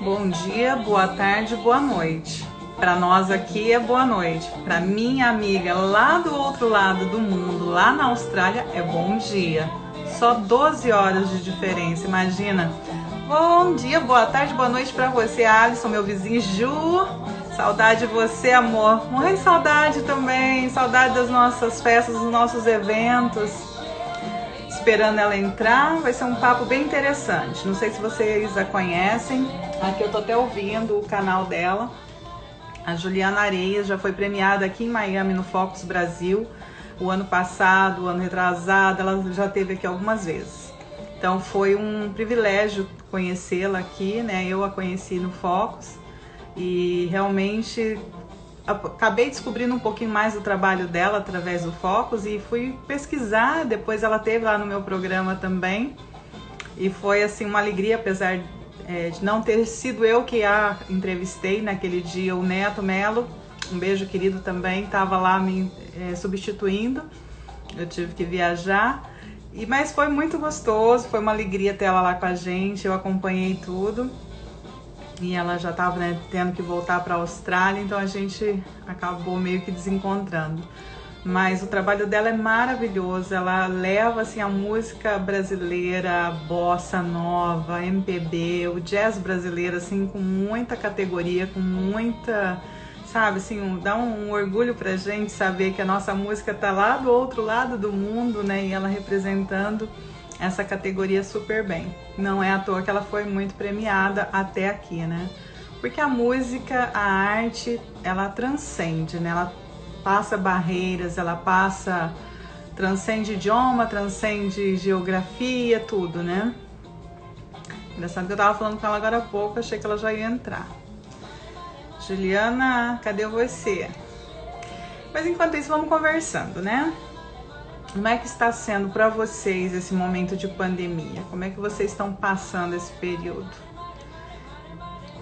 Bom dia, boa tarde, boa noite. Para nós aqui é boa noite. Para minha amiga lá do outro lado do mundo, lá na Austrália, é bom dia. Só 12 horas de diferença, imagina. Bom dia, boa tarde, boa noite para você, Alisson, meu vizinho Ju. Saudade de você, amor. Morrendo de saudade também. Saudade das nossas festas, dos nossos eventos. Esperando ela entrar, vai ser um papo bem interessante. Não sei se vocês a conhecem. Aqui eu tô até ouvindo o canal dela. A Juliana Areias já foi premiada aqui em Miami no Focus Brasil. O ano passado, o ano retrasado, ela já esteve aqui algumas vezes. Então foi um privilégio conhecê-la aqui, né? Eu a conheci no Focus e realmente acabei descobrindo um pouquinho mais do trabalho dela através do Focus e fui pesquisar. Depois ela esteve lá no meu programa também e foi assim uma alegria, apesar de não ter sido eu que a entrevistei naquele dia. O Neto Melo, um beijo querido, também estava lá me substituindo. Eu tive que viajar, mas foi muito gostoso, foi uma alegria ter ela lá com a gente. Eu acompanhei tudo e ela já estava tendo que voltar para a Austrália, então a gente acabou meio que desencontrando. Mas o trabalho dela é maravilhoso, ela leva assim a música brasileira, a bossa nova, MPB, o jazz brasileiro assim com muita categoria, com muita, sabe, assim, dá um orgulho pra gente saber que a nossa música tá lá do outro lado do mundo, né, e ela representando essa categoria super bem. Não é à toa que ela foi muito premiada até aqui, né? Porque a música, a arte, ela transcende, né? Ela passa barreiras, ela transcende idioma, transcende geografia, tudo, né? Engraçado que eu tava falando com ela agora há pouco, achei que ela já ia entrar. Juliana, cadê você? Mas enquanto isso, vamos conversando, né? Como é que está sendo para vocês esse momento de pandemia? Como é que vocês estão passando esse período?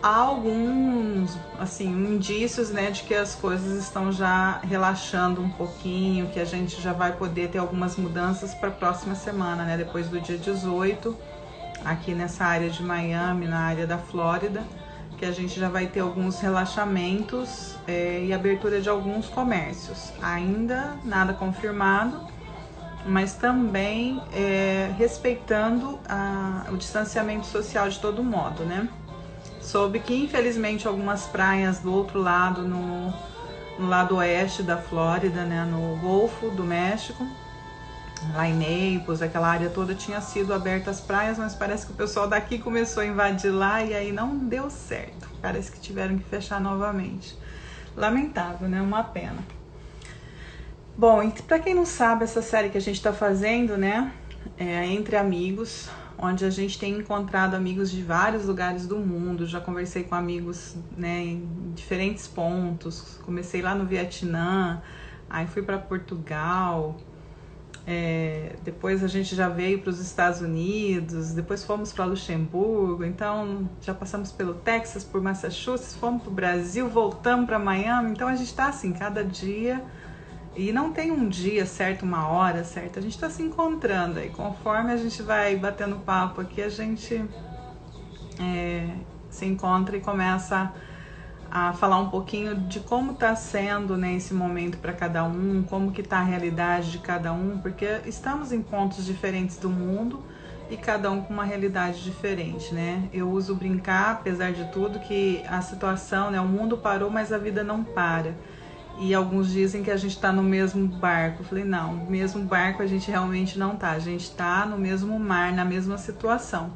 Há alguns, assim, indícios, né, de que as coisas estão já relaxando um pouquinho, que a gente já vai poder ter algumas mudanças para a próxima semana, né, depois do dia 18, aqui nessa área de Miami, na área da Flórida, que a gente já vai ter alguns relaxamentos e abertura de alguns comércios. Ainda nada confirmado, mas também respeitando o distanciamento social de todo modo, né? Soube que infelizmente algumas praias do outro lado, no lado oeste da Flórida, né, no Golfo do México, lá em Naples, aquela área toda, tinha sido abertas as praias, mas parece que o pessoal daqui começou a invadir lá e aí não deu certo. Parece que tiveram que fechar novamente. Lamentável, né? Uma pena. Bom, e para quem não sabe, essa série que a gente está fazendo, né, é Entre Amigos, onde a gente tem encontrado amigos de vários lugares do mundo. Já conversei com amigos, né, em diferentes pontos. Comecei lá no Vietnã, aí fui para Portugal, depois a gente já veio para os Estados Unidos, depois fomos para Luxemburgo, então já passamos pelo Texas, por Massachusetts, fomos para o Brasil, voltamos para Miami. Então a gente está assim, cada dia... E não tem um dia certo, uma hora certa, a gente está se encontrando aí. Conforme a gente vai batendo papo aqui, a gente se encontra e começa a falar um pouquinho de como está sendo, né, esse momento para cada um, como que está a realidade de cada um, porque estamos em pontos diferentes do mundo e cada um com uma realidade diferente, né? Eu uso brincar, apesar de tudo, que a situação, né, o mundo parou, mas a vida não para. E alguns dizem que a gente está no mesmo barco. Eu falei, não, no mesmo barco a gente realmente não está. A gente está no mesmo mar, na mesma situação.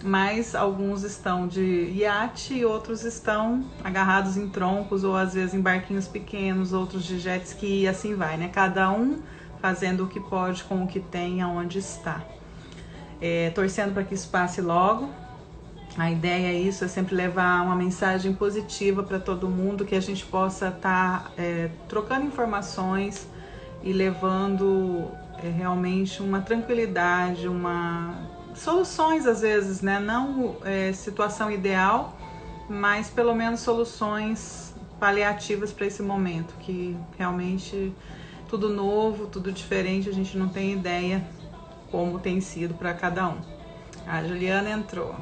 Mas alguns estão de iate e outros estão agarrados em troncos ou às vezes em barquinhos pequenos, outros de jet ski e assim vai, né? Cada um fazendo o que pode com o que tem, aonde está. Torcendo para que isso passe logo. A ideia é isso, é sempre levar uma mensagem positiva para todo mundo, que a gente possa estar trocando informações e levando realmente uma tranquilidade, soluções às vezes, né? Não situação ideal, mas pelo menos soluções paliativas para esse momento, que realmente tudo novo, tudo diferente, a gente não tem ideia como tem sido para cada um. A Juliana entrou.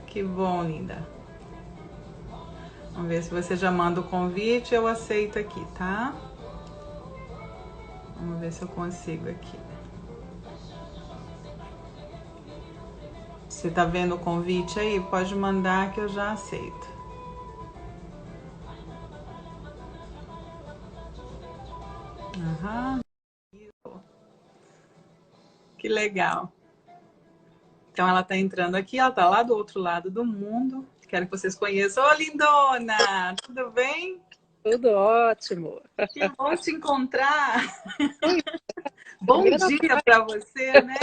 Que bom, linda. Vamos ver se você já manda o convite, eu aceito aqui, tá? Vamos ver se eu consigo aqui. Você tá vendo o convite aí? Pode mandar que eu já aceito. Aham. Que legal. Então ela tá entrando aqui, ela tá lá do outro lado do mundo. Quero que vocês conheçam. Ô, lindona! Tudo bem? Tudo ótimo. Que bom te encontrar. Bom Primeira dia para você, né?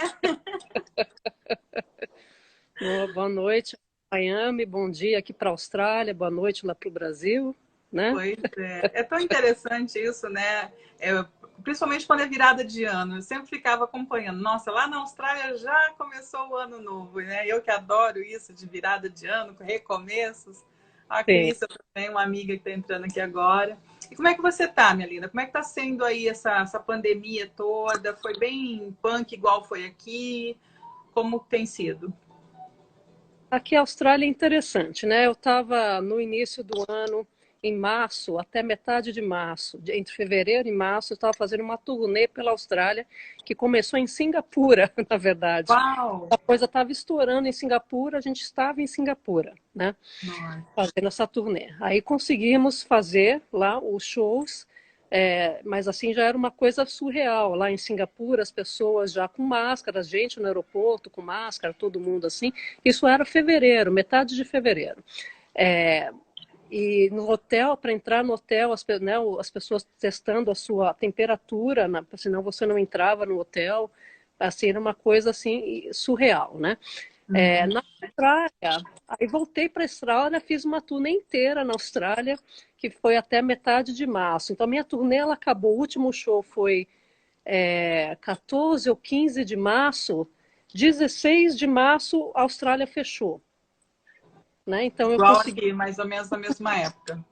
boa noite, Miami, bom dia aqui para a Austrália, boa noite lá para o Brasil, né? Pois é. É tão interessante isso, né? Principalmente quando é virada de ano. Eu sempre ficava acompanhando. Nossa, lá na Austrália já começou o ano novo, né? Eu que adoro isso de virada de ano, recomeços. A Sim. Cris também, uma amiga que está entrando aqui agora. E como é que você tá, minha linda? Como é que tá sendo aí essa pandemia toda? Foi bem punk igual foi aqui? Como tem sido? Aqui a Austrália é interessante, né? Eu estava no início do ano, em março, até metade de março, entre fevereiro e março, eu estava fazendo uma turnê pela Austrália, que começou em Singapura, na verdade. Uau! A coisa estava estourando em Singapura, a gente estava em Singapura, né? Nossa. Fazendo essa turnê. Aí conseguimos fazer lá os shows, mas assim já era uma coisa surreal. Lá em Singapura, as pessoas já com máscara, a gente no aeroporto com máscara, todo mundo assim. Isso era fevereiro, metade de fevereiro. É, e no hotel, para entrar no hotel, as pessoas testando a sua temperatura, senão você não entrava no hotel. Assim, era uma coisa assim surreal, né? Uhum. Na Austrália, aí voltei para a Austrália, fiz uma turnê inteira na Austrália, que foi até metade de março. Então, minha turnê ela acabou, o último show foi 14 ou 15 de março, 16 de março a Austrália fechou. Né? Então, eu Igual consegui. aqui, mais ou menos na mesma época.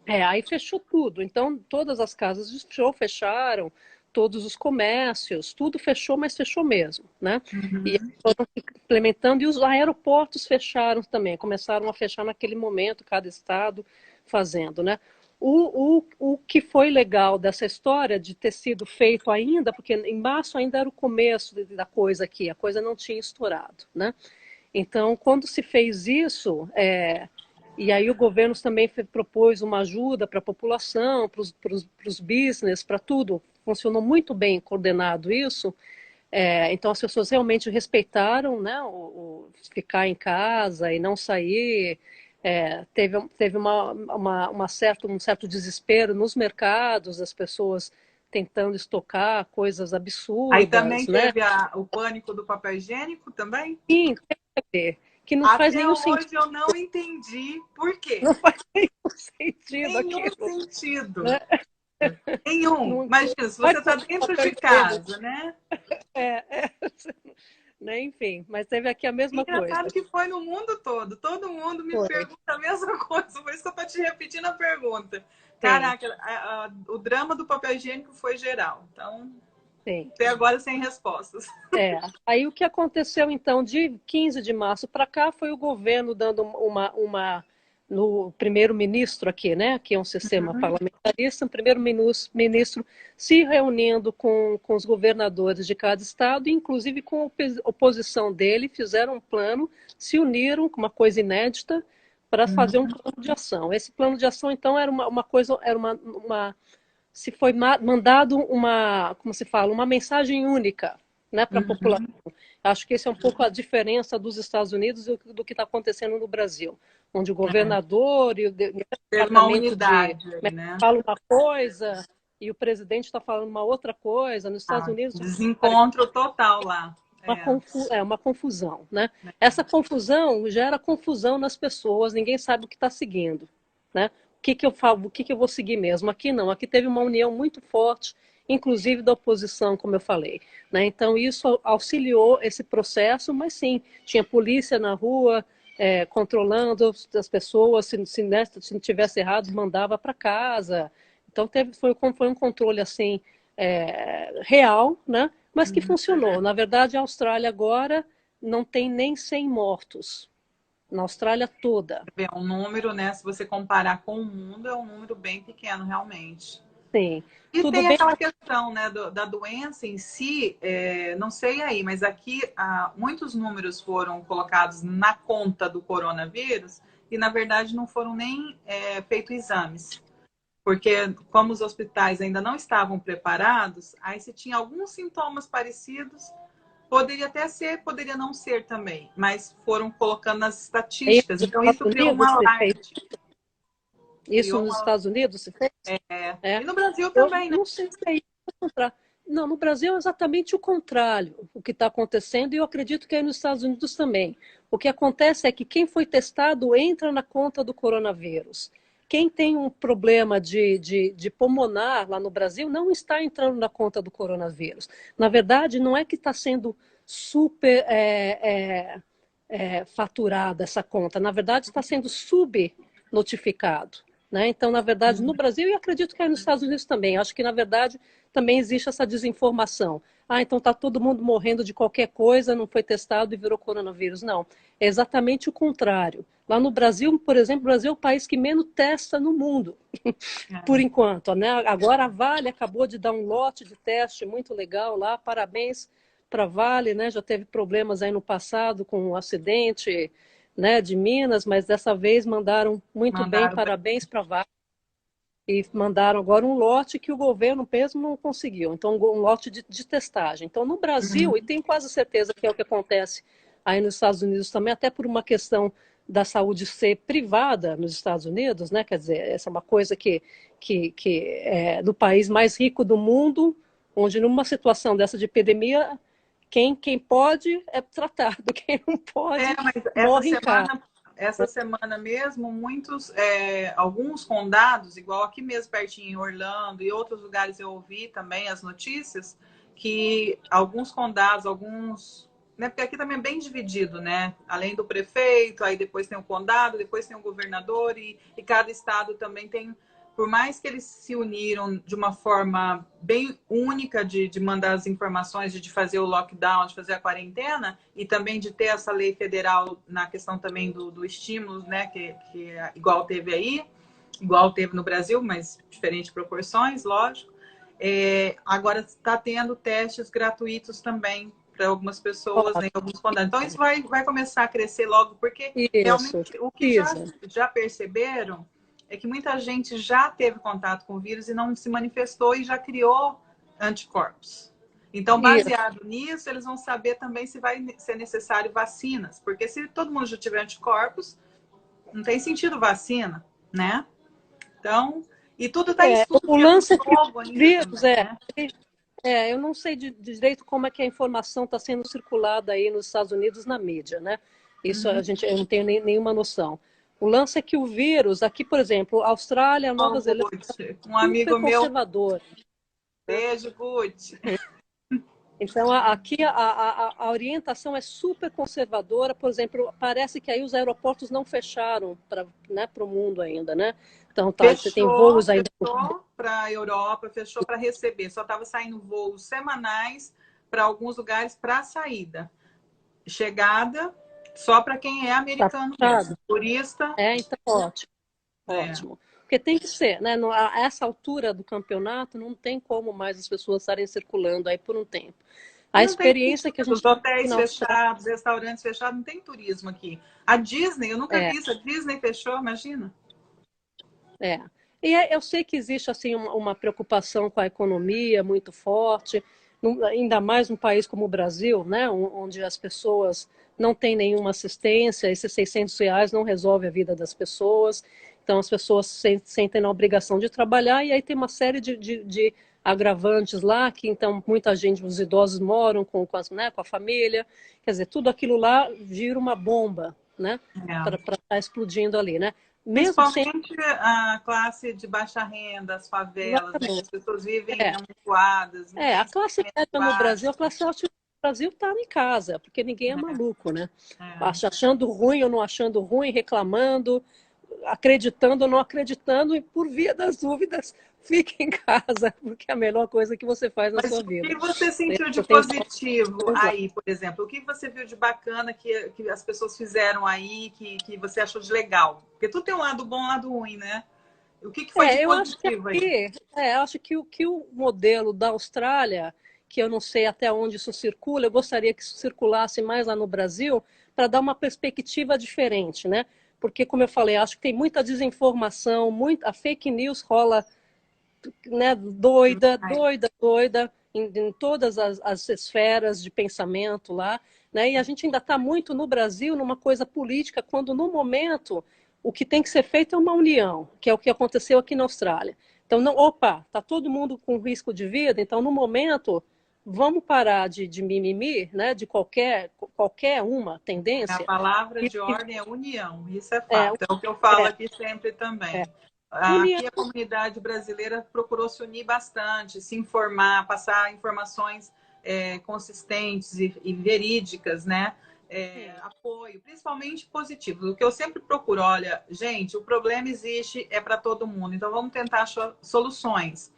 Aí fechou tudo. Então, todas as casas de show fecharam, todos os comércios, tudo fechou, mas fechou mesmo, né? E Uhum. foram implementando, e os aeroportos fecharam também, começaram a fechar naquele momento, cada estado fazendo, né? O que foi legal dessa história de ter sido feito ainda, porque em março ainda era o começo da coisa aqui, a coisa não tinha estourado, né? Então, quando se fez isso, e aí o governo também propôs uma ajuda para a população, para os business, para tudo. Funcionou muito bem coordenado isso. Então as pessoas realmente respeitaram, né, o ficar em casa e não sair. Teve um certo desespero nos mercados, as pessoas tentando estocar coisas Aí também absurdas, né? teve o pânico do papel higiênico também? Sim, que não faz Até nenhum sentido, hoje eu não entendi por quê. não faz nenhum sentido Nenhum aquilo, sentido. né? Nenhum. Não Imagina, se você pode está comprar dentro papel de higiênico. casa, né? É, né? Enfim, mas teve aqui a mesma coisa. Engraçado que foi no mundo todo. Todo mundo me Foi, pergunta a mesma coisa. Por isso que eu estou te repetindo a pergunta. sim, Caraca, o drama do papel higiênico foi geral. Então, sim. até agora sem respostas. Aí o que aconteceu então de 15 de março para cá foi o governo dando no primeiro-ministro aqui, né, que é um sistema parlamentarista, o primeiro-ministro se reunindo com os governadores de cada estado, e inclusive com a oposição dele, fizeram um plano, se uniram com uma coisa inédita para fazer um plano de ação. Esse plano de ação então era uma coisa, era se foi mandado como se fala, uma mensagem única, né, para a população. Uhum. Acho que esse é um pouco a diferença dos Estados Unidos do que está acontecendo no Brasil, onde o governador e o Teve uma departamento de unidade aí, né? fala uma coisa e o presidente está falando uma outra coisa. Nos Estados Unidos Desencontro total lá. É. uma confusão, né? Essa confusão gera confusão nas pessoas, ninguém sabe o que está seguindo, né? O que que eu falo, o que que eu vou seguir mesmo? Aqui não, aqui teve uma união muito forte, inclusive da oposição, como eu falei, né? Então isso auxiliou esse processo, mas sim, tinha polícia na rua, controlando as pessoas, se não tivesse errado, mandava para casa. Então foi um controle assim real, né? Mas que funcionou. Na verdade, a Austrália agora não tem nem 100 mortos. na Austrália toda. É um número, né? Se você comparar com o mundo, é um número bem pequeno, realmente. Sim, E tudo tem bem. aquela questão, né, da doença em si, não sei aí, mas aqui muitos números foram colocados na conta do coronavírus e, na verdade, não foram nem feitos exames. Porque como os hospitais ainda não estavam preparados, aí se tinha alguns sintomas parecidos, poderia até ser, poderia não ser também, mas foram colocando nas Aí estatísticas. nos Então Estados isso criou um Unidos se fez alarde, isso, criou nos uma... Estados Unidos se fez? E É. no Brasil Eu também, né? não sei se é isso. Não, no Brasil é exatamente o contrário o que está acontecendo e eu acredito que aí nos Estados Unidos também. O que acontece é que quem foi testado entra na conta do coronavírus. Quem tem um problema de pulmonar lá no Brasil não está entrando na conta do coronavírus. Na verdade, não é que está sendo super faturada essa conta. Na verdade, está sendo subnotificado. Né? Então, na verdade, no Brasil, e acredito que é nos Estados Unidos também, acho que, na verdade, também existe essa desinformação. Ah, então está todo mundo morrendo de qualquer coisa, não foi testado e virou coronavírus. Não, é exatamente o contrário. Lá no Brasil, por exemplo, o Brasil é o país que menos testa no mundo, por enquanto. Né? Agora a Vale acabou de dar um lote de teste muito legal lá, parabéns para a Vale, né? Já teve problemas aí no passado com um acidente, né, de Minas, mas dessa vez mandaram muito bem, Mandaram. parabéns para a Vale. E mandaram agora um lote que o governo mesmo não conseguiu. Então, um lote de testagem. Então, no Brasil, e tenho quase certeza que é o que acontece aí nos Estados Unidos também, até por uma questão da saúde ser privada nos Estados Unidos, né? Quer dizer, essa é uma coisa que é do país mais rico do mundo, onde numa situação dessa de epidemia, quem pode é tratado, quem não pode Mas morre em casa. essa semana mesmo, alguns condados, igual aqui mesmo pertinho em Orlando e outros lugares eu ouvi também as notícias, que alguns condados, né, porque aqui também é bem dividido, né? Além do prefeito, aí depois tem o condado, depois tem o governador e cada estado também tem, por mais que eles se uniram de uma forma bem única de mandar as informações, de fazer o lockdown, de fazer a quarentena, e também de ter essa lei federal na questão também do estímulo, né, que igual teve aí, igual teve no Brasil, mas diferentes proporções, lógico. Agora está tendo testes gratuitos também para algumas pessoas, né, em alguns condados. Então isso vai começar a crescer logo, porque Isso, realmente o que já perceberam é que muita gente já teve contato com o vírus e não se manifestou e já criou anticorpos. Então, baseado nisso, eles vão saber também se vai ser necessário vacinas, porque se todo mundo já tiver anticorpos, não tem sentido vacina, né? Então, e tudo está em estudo. O lance é que o vírus também, né? Eu não sei de direito como é que a informação está sendo circulada aí nos Estados Unidos na mídia, né? Isso eu não tenho nenhuma noção. O lance é que o vírus, aqui, por exemplo, Austrália, Nova Zelândia, um amigo meu, conservador. Beijo, Gucci. Então, aqui a orientação é super conservadora. Por exemplo, parece que aí os aeroportos não fecharam para, né, o mundo ainda, né? Então, você tem voos ainda. Fechou para a Europa, fechou para receber. Só estava saindo voos semanais para alguns lugares para saída. Chegada só para quem é americano mesmo. Turista. Então, ótimo. Ótimo. Porque tem que ser, né? A essa altura do campeonato, não tem como mais as pessoas estarem circulando aí por um tempo. A experiência que a gente... Os hotéis fechados, restaurantes fechados, não tem turismo aqui. A Disney, eu nunca vi isso. A Disney fechou, imagina. E eu sei que existe assim uma preocupação com a economia muito forte, ainda mais num país como o Brasil, né? Onde as pessoas não têm nenhuma assistência, esses R$ 600 não resolve a vida das pessoas. Então, as pessoas se sentem na obrigação de trabalhar e aí tem uma série de agravantes lá, que então muita gente, os idosos moram com a família. Quer dizer, tudo aquilo lá vira uma bomba, né? Para estar explodindo ali, né? Principalmente a classe de baixa renda, as favelas, né? As pessoas vivem amontoadas. A classe média no Brasil, a classe alta no Brasil está em casa, porque ninguém é maluco, né? Achando ruim ou não achando ruim, reclamando, acreditando ou não acreditando, e por via das dúvidas, fique em casa, porque é a melhor coisa que você faz na Mas sua o vida. que você sentiu de Eu tenho... positivo aí, por exemplo? O que você viu de bacana que as pessoas fizeram aí, que você achou de legal? Porque tudo tem um lado bom e um lado ruim, né? O que foi de Eu acho que positivo aí? aqui, acho que o modelo da Austrália, que eu não sei até onde isso circula, eu gostaria que isso circulasse mais lá no Brasil, para dar uma perspectiva diferente, né? Porque, como eu falei, acho que tem muita desinformação, a fake news rola, né, doida, doida, doida, em todas as esferas de pensamento lá, né? E a gente ainda está muito no Brasil numa coisa política, quando no momento o que tem que ser feito é uma união, que é o que aconteceu aqui na Austrália. Então, não, opa, está todo mundo com risco de vida, então no momento vamos parar de mimimi, né? De qualquer uma A tendência. palavra E, de ordem é união, isso é é, fato. É o que eu falo é, aqui sempre é, também. união, Aqui a comunidade brasileira procurou se unir bastante, se informar, passar informações consistentes e verídicas, né? Apoio, principalmente positivo. O que eu sempre procuro, olha, gente, o problema existe, é para todo mundo, então vamos tentar achar soluções.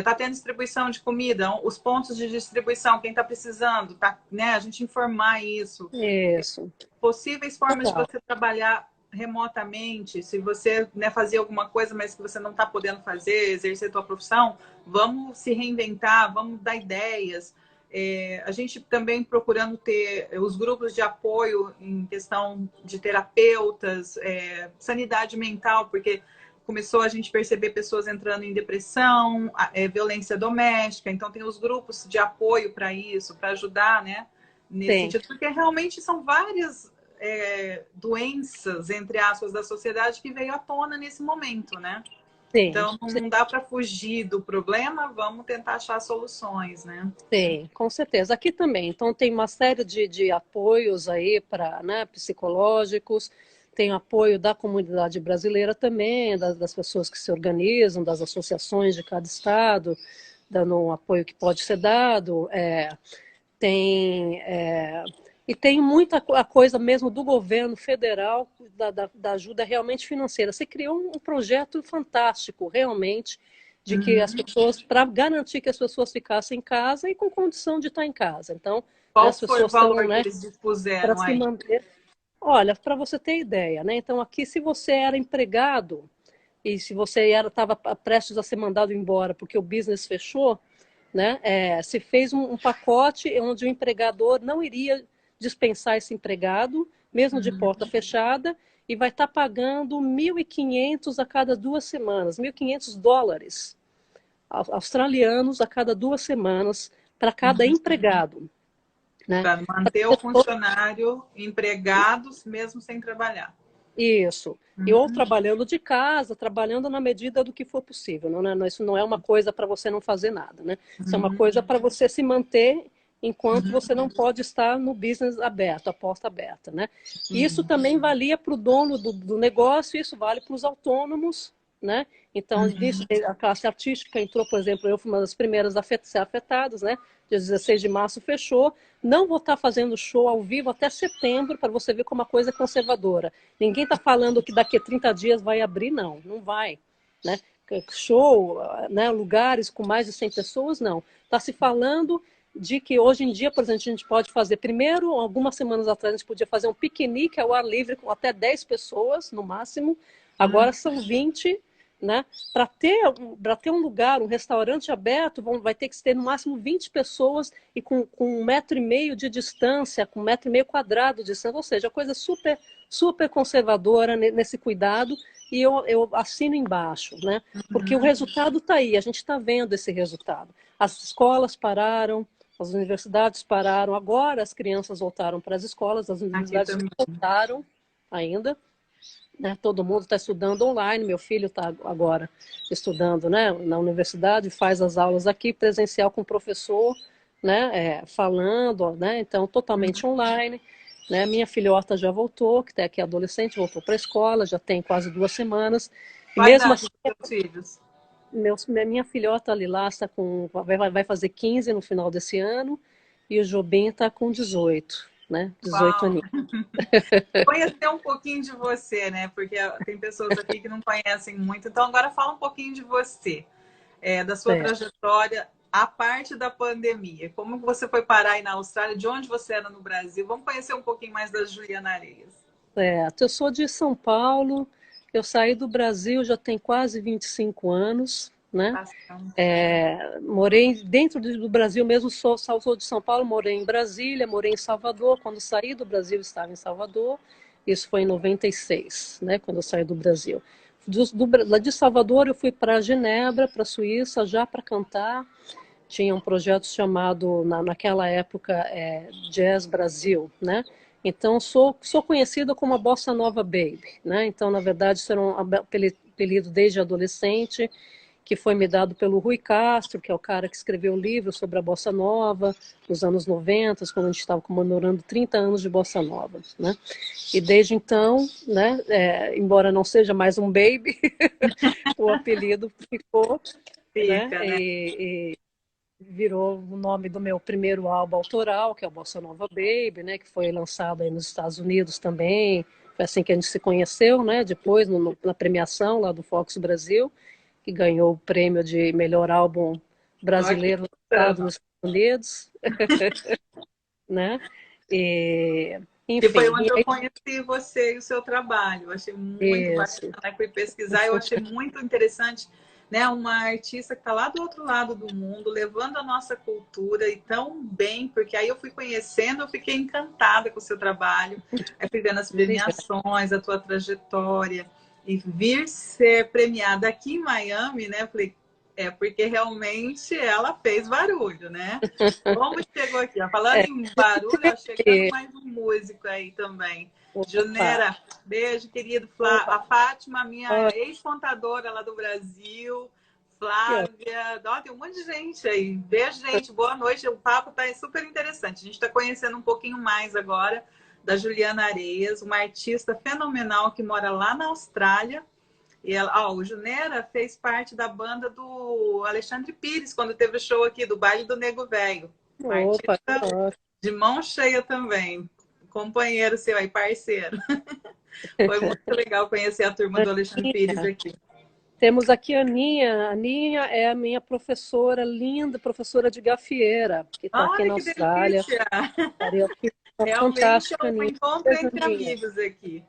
Tá tendo distribuição de comida, os pontos de distribuição, quem está precisando, tá, né? A gente informar isso. isso. Possíveis formas de Total. você trabalhar remotamente, se você, né, fazer alguma coisa, mas que você não está podendo fazer, exercer a tua profissão, vamos se reinventar, vamos dar ideias. A gente também procurando ter os grupos de apoio em questão de terapeutas, sanidade mental, porque começou a gente perceber pessoas entrando em depressão, violência doméstica, então tem os grupos de apoio para isso, para ajudar, né? Nesse Tem. sentido, porque realmente são várias doenças, entre aspas, da sociedade que veio à tona nesse momento, né? Tem, Então, não dá para fugir do problema, vamos tentar achar soluções, né? tem, com certeza. Aqui também. Então, tem uma série de apoios aí para, né, psicológicos, tem apoio da comunidade brasileira também, das pessoas que se organizam, das associações de cada estado, dando um apoio que pode ser dado. Tem, e tem muita coisa mesmo do governo federal, da ajuda realmente financeira. Você criou um projeto fantástico, realmente, de que as pessoas, para garantir que as pessoas ficassem em casa e com condição de estar em casa. Então, né, Qual as foi o pessoas estão, valor que né, eles para dispuseram se aí? manter. Olha, para você ter ideia, né? Então, aqui, se você era empregado e se você estava prestes a ser mandado embora porque o business fechou, né? Se fez um pacote onde o empregador não iria dispensar esse empregado, mesmo de porta fechada, e vai estar pagando 1.500 a cada 2 semanas, US$ 1.500 australianos a cada 2 semanas para cada empregado, né? Para manter o funcionário empregado mesmo sem trabalhar. Isso. E ou trabalhando de casa, trabalhando na medida do que for possível. Isso não é uma coisa para você não fazer nada, né? Isso é uma coisa para você se manter enquanto você não pode estar no business aberto, a porta aberta, né? E isso também valia para o dono do negócio, isso vale para os autônomos, né? Então, nisso, a classe artística entrou, por exemplo, eu fui uma das primeiras a ser afetadas, né? Dia 16 de março fechou. Não vou estar fazendo show ao vivo até setembro, para você ver como a coisa é conservadora. Ninguém está falando que daqui a 30 dias vai abrir, não. Não vai. Né? Show, né? Lugares com mais de 100 pessoas, não. Está se falando de que hoje em dia, por exemplo, a gente pode fazer, primeiro, algumas semanas atrás, a gente podia fazer um piquenique ao ar livre com até 10 pessoas, no máximo. Agora são 20, né? Para ter um lugar, um restaurante aberto, vai ter que ter no máximo 20 pessoas e com 1,5 metro de distância, com 1,5 metro quadrado de distância, ou seja, coisa super, super conservadora nesse cuidado, e eu assino embaixo, né? Porque o resultado está aí, a gente está vendo esse resultado. As escolas pararam, as universidades pararam, agora as crianças voltaram para as escolas, as Aqui universidades também. não voltaram ainda, né? Todo mundo está estudando online, meu filho está agora estudando, né, na universidade, faz as aulas aqui presencial com o professor, né, falando, né, então totalmente online. Né, minha filhota já voltou, que é adolescente, voltou para a escola, já tem quase 2 semanas. E Qual a mesmo idade assim, dos seus filhos? minha filhota Lilá está vai fazer 15 no final desse ano, e o Jobim está com 18, né, 18 Uau! aninhos. Conhecer um pouquinho de você, né? Porque tem pessoas aqui que não conhecem muito. Então, agora fala um pouquinho de você. da sua trajetória, a parte da pandemia. Como você foi parar aí na Austrália? De onde você era no Brasil? Vamos conhecer um pouquinho mais da Juliana Areias. Eu sou de São Paulo, eu saí do Brasil já tem quase 25 anos, né? Morei dentro do Brasil mesmo, sou de São Paulo, morei em Brasília, morei em Salvador. Quando saí do Brasil, estava em Salvador. Isso foi em 96, né? Quando eu saí do Brasil. Lá de Salvador, eu fui para Genebra, para a Suíça, já para cantar. Tinha um projeto chamado, naquela época, Jazz Brasil, né? Então, sou conhecida como a Bossa Nova Baby, né? Então, na verdade, isso era um apelido desde adolescente, que foi me dado pelo Rui Castro, que é o cara que escreveu o livro sobre a Bossa Nova, nos anos 90, quando a gente estava comemorando 30 anos de Bossa Nova, né? E desde então, né, embora não seja mais um baby, o apelido ficou, né? Fica, né? E virou o nome do meu primeiro álbum autoral, que é o Bossa Nova Baby, né, que foi lançado aí nos Estados Unidos também. Foi assim que a gente se conheceu, né? Depois, na premiação lá do Fox Brasil, que ganhou o prêmio de melhor álbum Aqui, brasileiro lançado nos Estados Unidos, né? E, que foi enfim, onde eu conheci você e o seu trabalho. Eu achei muito isso. bacana, fui pesquisar, eu achei muito interessante, né? Uma artista que está lá do outro lado do mundo, levando a nossa cultura e tão bem, porque aí eu fui conhecendo, eu fiquei encantada com o seu trabalho, aí fui vendo as premiações, a tua trajetória, e vir ser premiada aqui em Miami, né? Falei, porque realmente ela fez barulho, né? Como chegou aqui? Ó, falando em barulho, ó, chegando mais um músico aí também. Opa, Junera, beijo, querido. A Fátima, minha ex-contadora lá do Brasil. Flávia, ó, tem um monte de gente aí. Beijo, gente. Boa noite. O papo tá super interessante. A gente está conhecendo um pouquinho mais agora da Juliana Areias, uma artista fenomenal que mora lá na Austrália. E ela, o Junera fez parte da banda do Alexandre Pires, quando teve o show aqui do Baile do Nego Velho. Um opa, artista de mão cheia também. Companheiro seu aí, parceiro. Foi muito legal conhecer a turma do Alexandre Pires aqui. temos aqui a Aninha. A Aninha é a minha professora linda, professora de gafieira, que está aqui Olha na que Austrália. delícia! Realmente Fantástica, é um Aninha. encontro Beijo, entre Aninha. amigos aqui.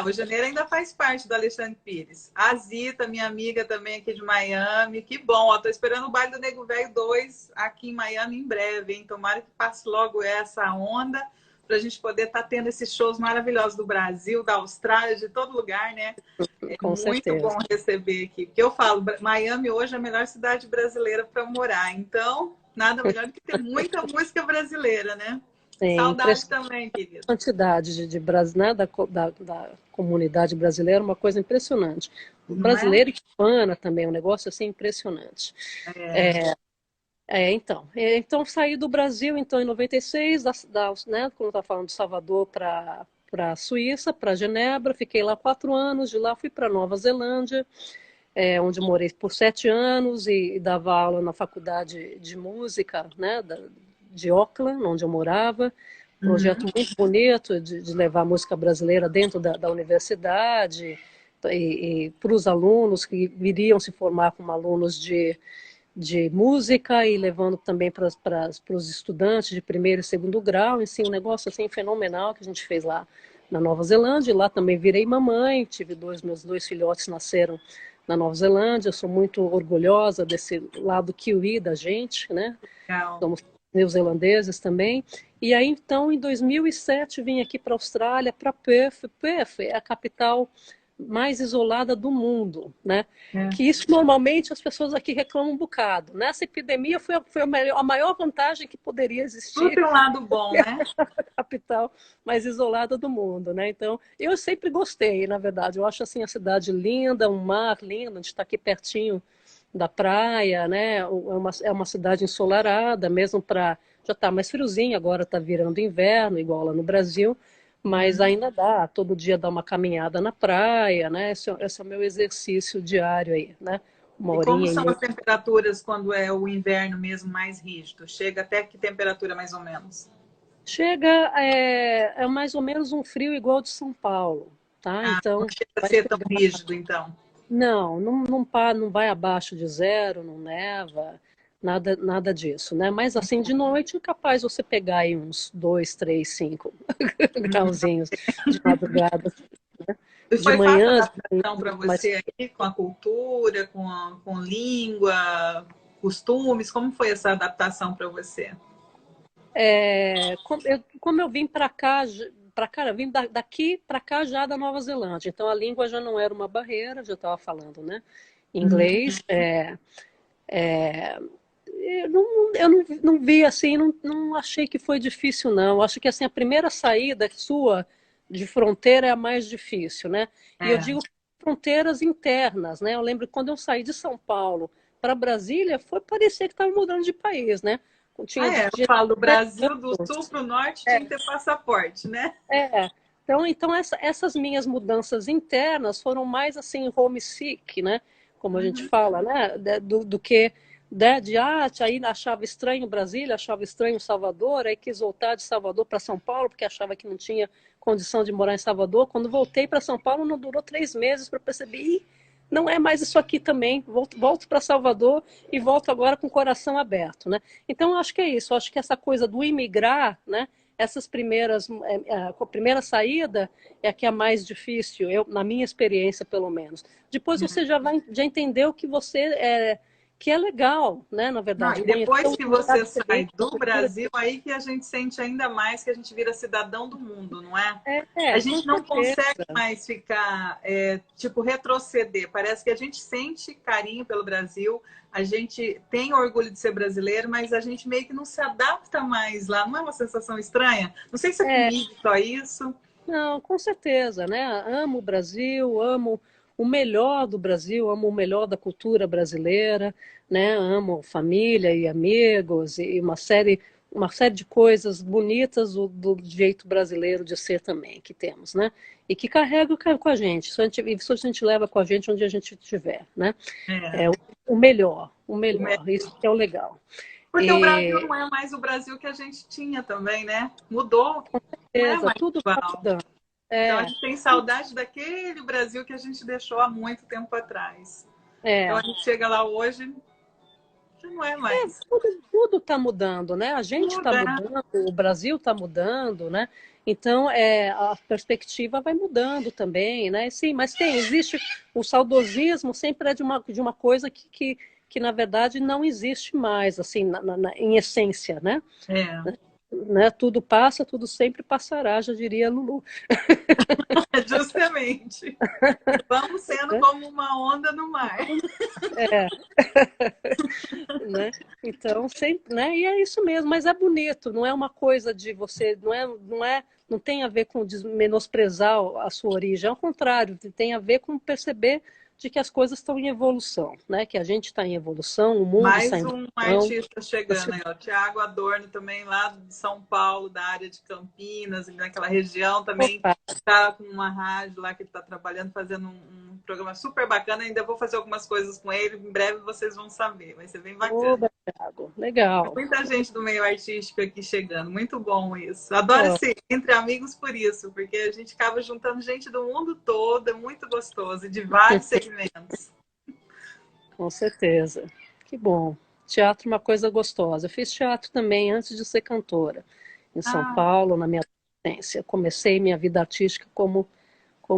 O Janeiro ainda faz parte do Alexandre Pires. A Zita, minha amiga também aqui de Miami. Que bom, ó, tô esperando o Baile do Nego Velho 2 aqui em Miami em breve, hein? Tomara que passe logo essa onda para a gente poder estar tendo esses shows maravilhosos do Brasil, da Austrália, de todo lugar, né? É Com muito certeza. bom receber aqui. Porque eu falo, Miami hoje é a melhor cidade brasileira para morar. Então, nada melhor do que ter muita música brasileira, né? Sim, Saudade também, querido. quantidade né, da comunidade brasileira, uma coisa impressionante. O Não é? brasileiro hispana também, um negócio assim impressionante. Então saí do Brasil então em 96, né, como está falando, de Salvador para a Suíça, para Genebra, fiquei lá 4 anos, de lá fui para Nova Zelândia, onde morei por 7 anos e dava aula na faculdade de música, né, de Auckland, onde eu morava. Projeto muito bonito de levar a música brasileira dentro da universidade e para os alunos que viriam se formar como alunos de música e levando também para os estudantes de primeiro e segundo grau, assim, um negócio assim fenomenal que a gente fez lá na Nova Zelândia. Lá também virei mamãe, meus dois filhotes nasceram na Nova Zelândia. Eu sou muito orgulhosa desse lado kiwi da gente, né? Legal. Somos neozelandeses também. E aí, então, em 2007, vim aqui para a Austrália, para Perth. Perth é a capital mais isolada do mundo, né? Que isso normalmente as pessoas aqui reclamam um bocado. Nessa epidemia foi a maior vantagem que poderia existir. Tudo tem um lado bom, né? A capital mais isolada do mundo, né? Então, eu sempre gostei, na verdade. Eu acho assim a cidade linda, um mar lindo, a gente está aqui pertinho da praia, né? É uma cidade ensolarada, mesmo para já está mais friozinho, agora está virando inverno, igual lá no Brasil, mas ainda dá, todo dia dá uma caminhada na praia, né? Esse é o meu exercício diário aí, né? Uma E como horinha e são meia. as temperaturas quando é o inverno mesmo mais rígido? Chega até que temperatura mais ou menos? Chega, é mais ou menos um frio igual de São Paulo, tá? Não Então, chega a vai ser tão chegar. rígido, então. Não vai abaixo de zero, não neva, nada disso, né? Mas assim, de noite é capaz você pegar aí uns 2, 3, 5 grauzinhos de madrugada. E De foi fácil a manhã, adaptação para mas você aí, com a cultura, com língua, costumes? Como foi essa adaptação para você? como eu vim eu vim daqui para cá já da Nova Zelândia, então a língua já não era uma barreira, já estava falando, né? Uhum. Inglês. Eu não vi assim, não achei que foi difícil, não. Eu acho que assim, a primeira saída sua de fronteira é a mais difícil, né? E eu É. digo fronteiras internas, né? Eu lembro que quando eu saí de São Paulo para Brasília, foi parecer que estava mudando de país, né? Ah, Tinha é. Eu tinha falo do 3 Brasil, do sul anos. para o norte, tinha que ter passaporte, né? É. Então essas minhas mudanças internas foram mais assim homesick, né? Como a gente Uhum. fala, né? Do que aí achava estranho Brasília, achava estranho Salvador, aí quis voltar de Salvador para São Paulo porque achava que não tinha condição de morar em Salvador. Quando voltei para São Paulo, não durou 3 meses para perceber, não é mais isso aqui também. Volto para Salvador e volto agora com o coração aberto, né? Então eu acho que é isso. Eu acho que essa coisa do imigrar, né? Essas a primeira saída é a que é mais difícil, na minha experiência, pelo menos. Depois você já entendeu que é legal, né? Na Não, verdade, e conhecer depois um que lugar você sai diferente, uma do cultura Brasil, diferente. aí que a gente sente ainda mais que a gente vira cidadão do mundo, não é? A Com gente não consegue certeza. mais ficar, tipo, retroceder. Parece que a gente sente carinho pelo Brasil, a gente tem orgulho de ser brasileiro, mas a gente meio que não se adapta mais lá. Não é uma sensação estranha? Não sei se é É, comigo só isso. não, com certeza, né? Amo o Brasil, amo o melhor do Brasil, amo o melhor da cultura brasileira, né? Amo família e amigos e uma série de coisas bonitas do jeito brasileiro de ser também que temos, né? E que carrega com a gente. Isso a gente leva com a gente onde a gente estiver, né? É. É o melhor, o melhor. Isso que é o legal. Porque o Brasil E não é mais o Brasil que a gente tinha também, né? Mudou, não é beleza, mais tudo está igual. mudando. Então a É, gente tem saudade daquele Brasil que a gente deixou há muito tempo atrás. Então a é. gente chega lá hoje, já não é mais. Tudo está mudando, né? A gente está Muda. mudando, o Brasil está mudando, né? Então, a perspectiva vai mudando também, né? Sim, mas existe o saudosismo sempre é de uma coisa que, na verdade, não existe mais, assim, em essência, né? É, Tudo passa, tudo sempre passará, já diria Lulu. justamente. E vamos sendo como uma onda no mar. Né? Então, sempre, né? E é isso mesmo, mas é bonito, não é uma coisa de você, não tem a ver com menosprezar a sua origem, ao contrário, tem a ver com perceber de que as coisas estão em evolução, né? Que a gente está em evolução, o mundo está Mais em um evolução. artista chegando aí, ó. Tiago Adorno também lá de São Paulo, da área de Campinas, naquela região também Opa, está com uma rádio lá que ele está trabalhando, fazendo um programa super bacana. Ainda vou fazer algumas coisas com ele, em breve vocês vão saber, vai ser bem bacana. oba, Thiago, legal. Muita gente do meio artístico aqui chegando, muito bom isso. Adoro Ó, ser entre amigos por isso, porque a gente acaba juntando gente do mundo todo, é muito gostoso, e de vários segmentos. com certeza. Que bom. Teatro é uma coisa gostosa. Eu fiz teatro também antes de ser cantora, em São Ah, Paulo, na minha adolescência. Comecei minha vida artística como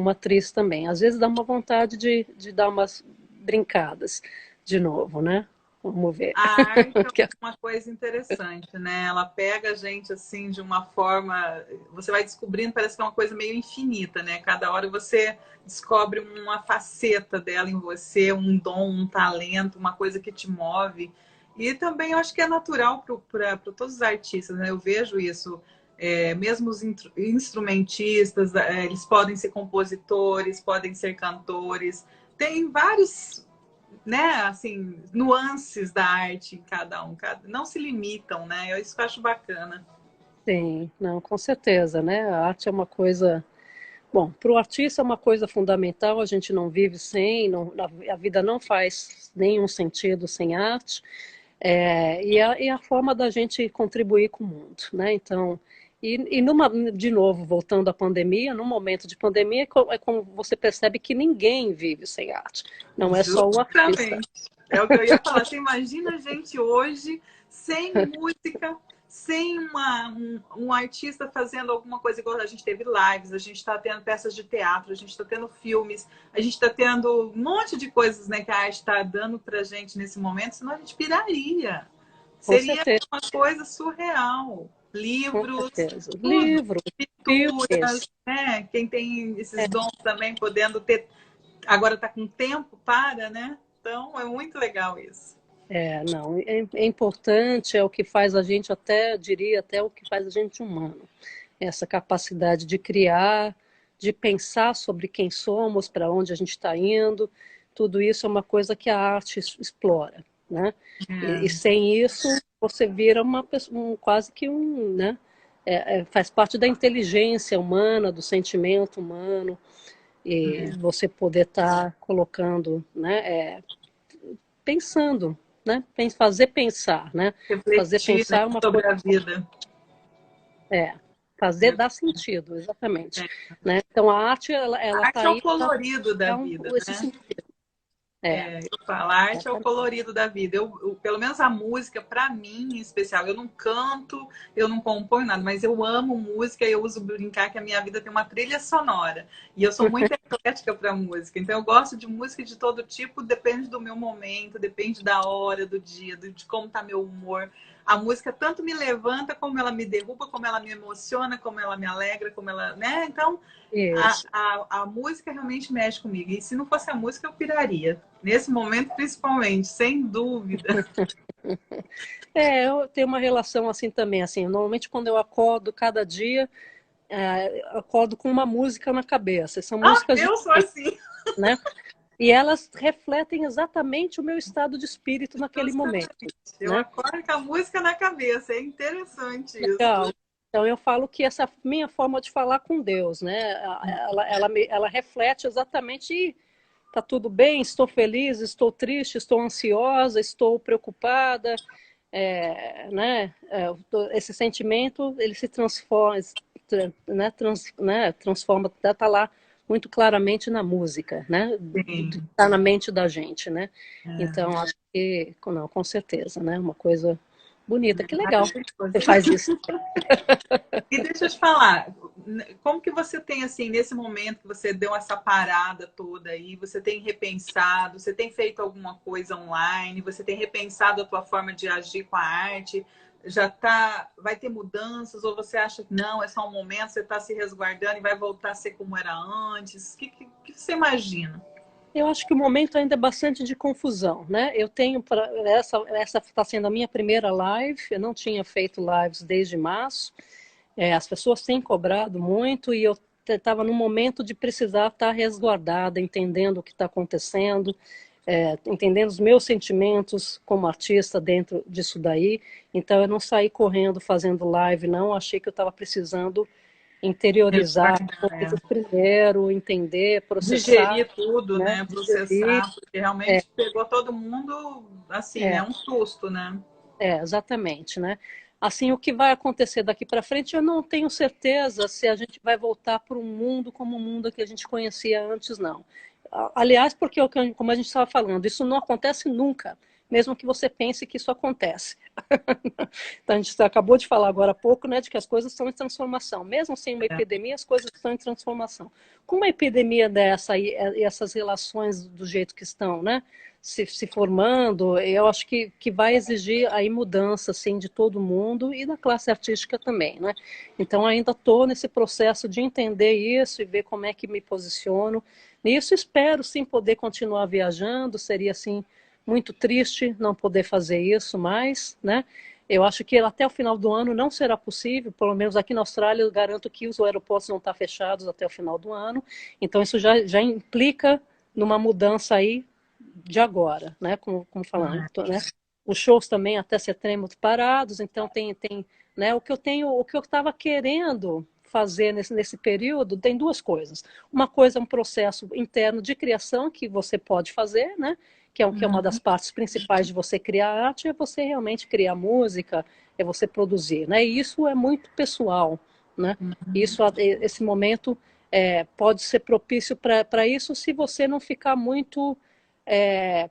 atriz também. Às vezes dá uma vontade de dar umas brincadas de novo, né? Vamos ver. a arte é uma coisa interessante, né? Ela pega a gente assim de uma forma, você vai descobrindo, parece que é uma coisa meio infinita, né? Cada hora você descobre uma faceta dela em você, um dom, um talento, uma coisa que te move. E também eu acho que é natural para todos os artistas, né? Eu vejo isso. Mesmo os instrumentistas, eles podem ser compositores, podem ser cantores. Tem vários, né, assim, nuances da arte em cada um, não se limitam, né? Isso que eu acho bacana. Sim, não, com certeza, né? A arte é uma coisa. Bom, para o artista é uma coisa fundamental, a gente não vive sem, a vida não faz nenhum sentido sem arte, e a forma da gente contribuir com o mundo, né? Então, De novo, voltando à pandemia, num momento de pandemia, é como você percebe que ninguém vive sem arte. Não é só o artista. Justamente. É o que eu ia falar. Você imagina a gente hoje sem música, sem um artista fazendo alguma coisa igual a gente teve lives, a gente está tendo peças de teatro, a gente está tendo filmes, a gente está tendo um monte de coisas, né, que a arte está dando para a gente nesse momento, senão a gente piraria. Com Seria certeza. uma coisa surreal. Com Livros, certeza. tudo, Livros, filmes. pinturas, né? Quem tem esses dons também podendo ter, agora está com tempo para, né? Então é muito legal isso. Não, é importante, é o que faz a gente até, eu diria, até o que faz a gente humano. Essa capacidade de criar, de pensar sobre quem somos, para onde a gente está indo, tudo isso é uma coisa que a arte explora, né? E sem isso, você vira uma pessoa, quase que né? Faz parte da inteligência humana, do sentimento humano, e você poder estar colocando, né? Pensando, né? Fazer pensar, né? Fazer Refletir, né, pensar é uma sobre coisa. a vida. Fazer dar sentido, exatamente. Né? Então a arte, ela A tá arte é o aí colorido da para vida, esse né? sentido. Eu falo, a arte é o colorido da vida. Pelo menos a música, para mim, em especial, eu não canto, eu não componho nada, mas eu amo música e eu uso brincar que a minha vida tem uma trilha sonora. E eu sou muito eclética para música. Então eu gosto de música de todo tipo, depende do meu momento, depende da hora, do dia, de como tá meu humor. A música tanto me levanta, como ela me derruba, como ela me emociona, como ela me alegra, como ela, né? Então, a música realmente mexe comigo. E se não fosse a música, eu piraria. Nesse momento, principalmente, sem dúvida. Eu tenho uma relação assim também, assim, normalmente quando eu acordo cada dia, acordo com uma música na cabeça. São músicas Eu sou assim. né? E elas refletem exatamente o meu estado de espírito naquele Justamente. momento. Eu Né? acordo com a música na cabeça. É interessante isso. Legal. Então eu falo que essa minha forma de falar com Deus, né? Ela reflete exatamente, tá tudo bem, estou feliz, estou triste, estou ansiosa, estou preocupada, né? Esse sentimento ele se transforma, né? Transforma, tá lá muito claramente na música, né? Está na mente da gente, né? Então acho que, não, com certeza, né? Uma coisa bonita, que legal. Você faz isso. E deixa eu te falar, como que você tem, assim, nesse momento que você deu essa parada toda aí, você tem repensado, você tem feito alguma coisa online, você tem repensado a tua forma de agir com a arte, vai ter mudanças, ou você acha que não, é só um momento, você está se resguardando e vai voltar a ser como era antes? O que você imagina? Eu acho que o momento ainda é bastante de confusão, né? Eu tenho essa está sendo a minha primeira live. Eu não tinha feito lives desde março. As pessoas têm cobrado muito e eu estava no momento de precisar estar resguardada, entendendo o que está acontecendo, entendendo os meus sentimentos como artista dentro disso daí. Então eu não saí correndo fazendo live, não. Achei que eu estava precisando interiorizar coisas primeiro, entender, processar. Digerir tudo, né? Processar, porque realmente pegou todo mundo assim, né? Um susto, né? Exatamente, né? Assim, o que vai acontecer daqui para frente, eu não tenho certeza se a gente vai voltar para um mundo como o mundo que a gente conhecia antes, não. Aliás, porque, como a gente estava falando, isso não acontece nunca, mesmo que você pense que isso acontece. Então, a gente acabou de falar agora há pouco, né, de que as coisas estão em transformação. Mesmo sem uma epidemia, as coisas estão em transformação. Com uma epidemia dessa e essas relações do jeito que estão, né, se formando, eu acho que vai exigir aí mudança, assim, de todo mundo e da classe artística também, né? Então, ainda estou nesse processo de entender isso e ver como é que me posiciono. Nisso, espero, sim, poder continuar viajando. Seria, assim, muito triste não poder fazer isso mais, né? Eu acho que até o final do ano não será possível, pelo menos aqui na Austrália, eu garanto que os aeroportos vão estar fechados até o final do ano. Então, isso já implica numa mudança aí de agora, né? Como falando, né? Os shows também até setembro parados, então tem, né? O que eu estava querendo fazer nesse período tem duas coisas. Uma coisa é um processo interno de criação que você pode fazer, né? Que é uma das partes principais de você criar arte, é você realmente criar música, é você produzir, né? E isso é muito pessoal, né? Esse momento pode ser propício para isso se você não ficar muito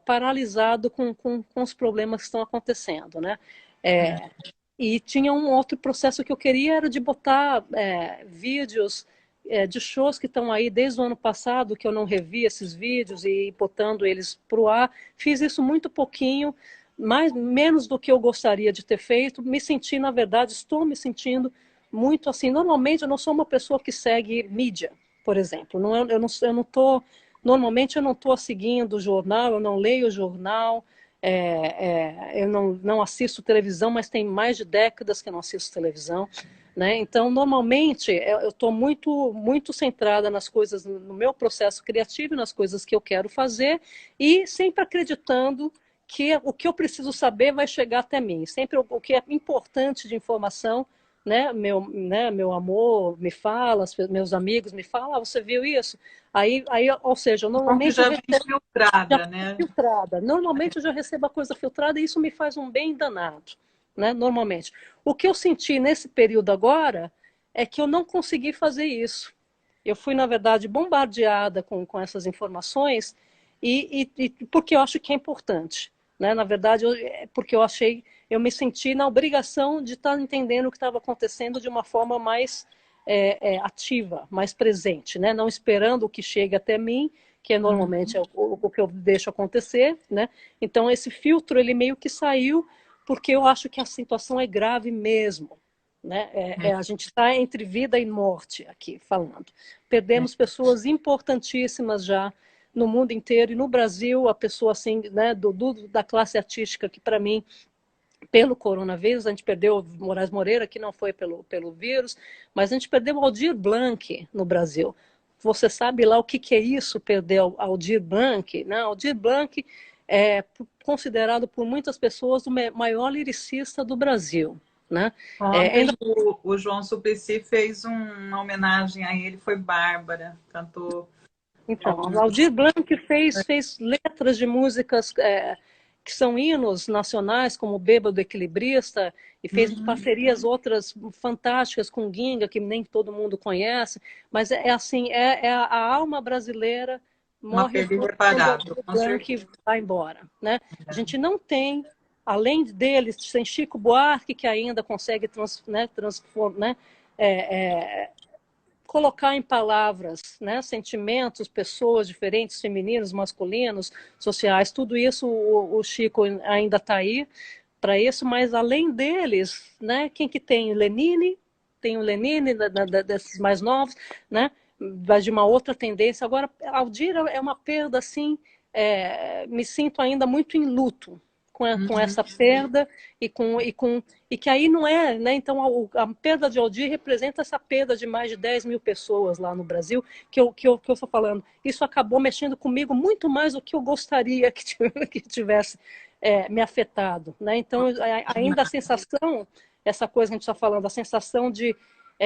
paralisado com os problemas que estão acontecendo, né? E tinha um outro processo que eu queria, era de botar vídeos de shows que estão aí desde o ano passado, que eu não revi esses vídeos e botando eles para o ar. Fiz isso muito pouquinho, menos do que eu gostaria de ter feito. Me senti, na verdade, estou me sentindo muito assim. Normalmente eu não sou uma pessoa que segue mídia, por exemplo. Eu não tô, normalmente eu não estou seguindo o jornal, eu não leio o jornal. Eu não assisto televisão, mas tem mais de décadas que eu não assisto televisão, né? Então, normalmente, eu estou muito centrada nas coisas, no meu processo criativo, nas coisas que eu quero fazer, e sempre acreditando que o que eu preciso saber vai chegar até mim. Sempre o que é importante de informação, né, meu amor me fala, meus amigos me falam, você viu isso? Aí, ou seja, Bom que normalmente eu já vem recebo filtrada, né? filtrada. Normalmente eu já recebo a coisa filtrada e isso me faz um bem danado, né? Normalmente. O que eu senti nesse período agora é que eu não consegui fazer isso. Eu fui, na verdade, bombardeada com essas informações e porque eu acho que é importante, né? Na verdade, porque eu me senti na obrigação de estar entendendo o que estava acontecendo de uma forma mais ativa, mais presente, né? Não esperando o que chegue até mim, que normalmente é o que eu deixo acontecer, né? Então esse filtro ele meio que saiu porque eu acho que a situação é grave mesmo, né? A gente está entre vida e morte aqui falando. Perdemos pessoas importantíssimas já no mundo inteiro e no Brasil a pessoa assim, né, da classe artística que para mim pelo coronavírus, a gente perdeu o Moraes Moreira, que não foi pelo vírus, mas a gente perdeu o Aldir Blanc no Brasil. Você sabe lá o que é isso, perder o Aldir Blanc? Né? Aldir Blanc é considerado por muitas pessoas o maior lyricista do Brasil. Né? Ontem o João Suplicy fez uma homenagem a ele, foi Bárbara, cantou. Então, Aldir Blanc fez letras de músicas que são hinos nacionais, como Bêbado Equilibrista, e fez parcerias outras fantásticas com Ginga, que nem todo mundo conhece, mas assim, a alma brasileira Uma morre perda quando irreparável, Aldir com Blanc certeza. vai embora. Né? A gente não tem, além deles, tem Chico Buarque, que ainda consegue transformar, né, colocar em palavras, né, sentimentos, pessoas diferentes, femininos, masculinos, sociais, tudo isso o Chico ainda está aí para isso, mas além deles, né, quem que tem? Lenine, tem o Lenine, desses mais novos, né, vai de uma outra tendência. Agora, Aldir é uma perda, assim, me sinto ainda muito em luto com essa perda e que aí não é, né? Então a perda de Aldir representa essa perda de mais de 10 mil pessoas lá no Brasil, que eu estou falando. Isso acabou mexendo comigo muito mais do que eu gostaria que tivesse me afetado, né? Então ainda a sensação, essa coisa que a gente está falando, a sensação de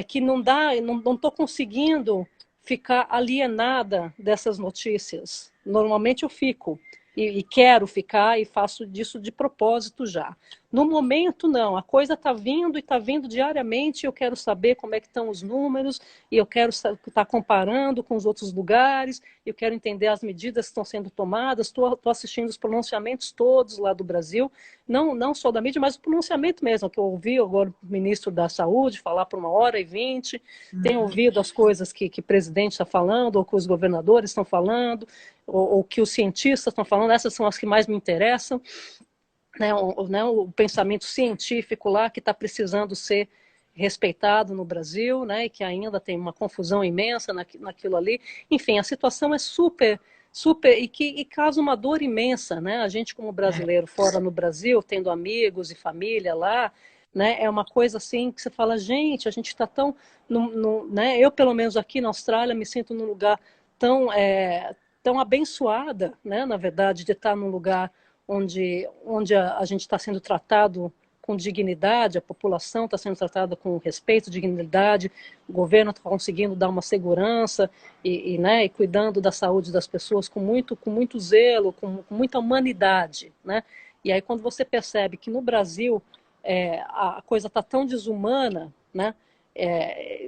que não dá, não estou conseguindo ficar alienada dessas notícias. Normalmente eu fico e quero ficar e faço disso de propósito já. No momento, não. A coisa está vindo e está vindo diariamente. Eu quero saber como é que estão os números e eu quero estar comparando com os outros lugares. Eu quero entender as medidas que estão sendo tomadas. Estou assistindo os pronunciamentos todos lá do Brasil, não só da mídia, mas o pronunciamento mesmo, que eu ouvi agora o ministro da Saúde falar por 1h20. Tenho ouvido as coisas que o presidente está falando, ou que os governadores estão falando, ou que os cientistas estão falando. Essas são as que mais me interessam. O pensamento científico lá que está precisando ser respeitado no Brasil, né, e que ainda tem uma confusão imensa naquilo ali. Enfim, a situação é super e causa uma dor imensa, né? A gente como brasileiro fora no Brasil, tendo amigos e família lá, né, é uma coisa assim que você fala, gente, a gente está tão, né? Eu pelo menos aqui na Austrália me sinto num lugar tão abençoada, né? Na verdade, de estar num lugar onde a gente está sendo tratado com dignidade, a população está sendo tratada com respeito, dignidade, o governo está conseguindo dar uma segurança né, e cuidando da saúde das pessoas com muito zelo, com muita humanidade. Né? E aí quando você percebe que no Brasil a coisa está tão desumana, né,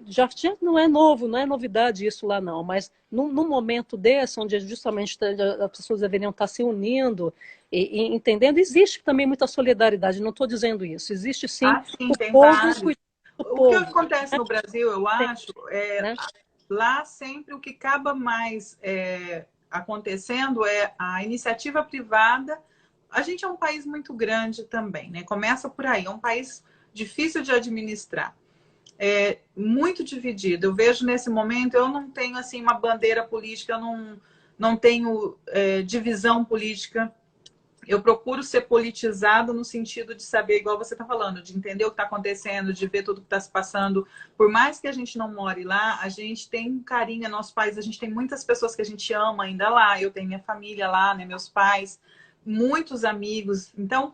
Já não é novo, não é novidade isso lá não, mas num momento desse, onde justamente as pessoas deveriam estar se unindo e entendendo, existe também muita solidariedade, não estou dizendo isso, existe sim Ah, sim, o tem povo vários. cuidando do O que povo, acontece né? no Brasil, eu acho, Né? lá sempre o que acaba mais acontecendo é a iniciativa privada. A gente é um país muito grande também, né? Começa por aí, é um país difícil de administrar, muito dividido. Eu vejo nesse momento, eu não tenho assim uma bandeira política, eu não tenho divisão política. Eu procuro ser politizado no sentido de saber, igual você está falando, de entender o que está acontecendo, de ver tudo que está se passando. Por mais que a gente não more lá, a gente tem um carinho, nosso país, a gente tem muitas pessoas que a gente ama ainda lá. Eu tenho minha família lá, né, meus pais, muitos amigos. Então,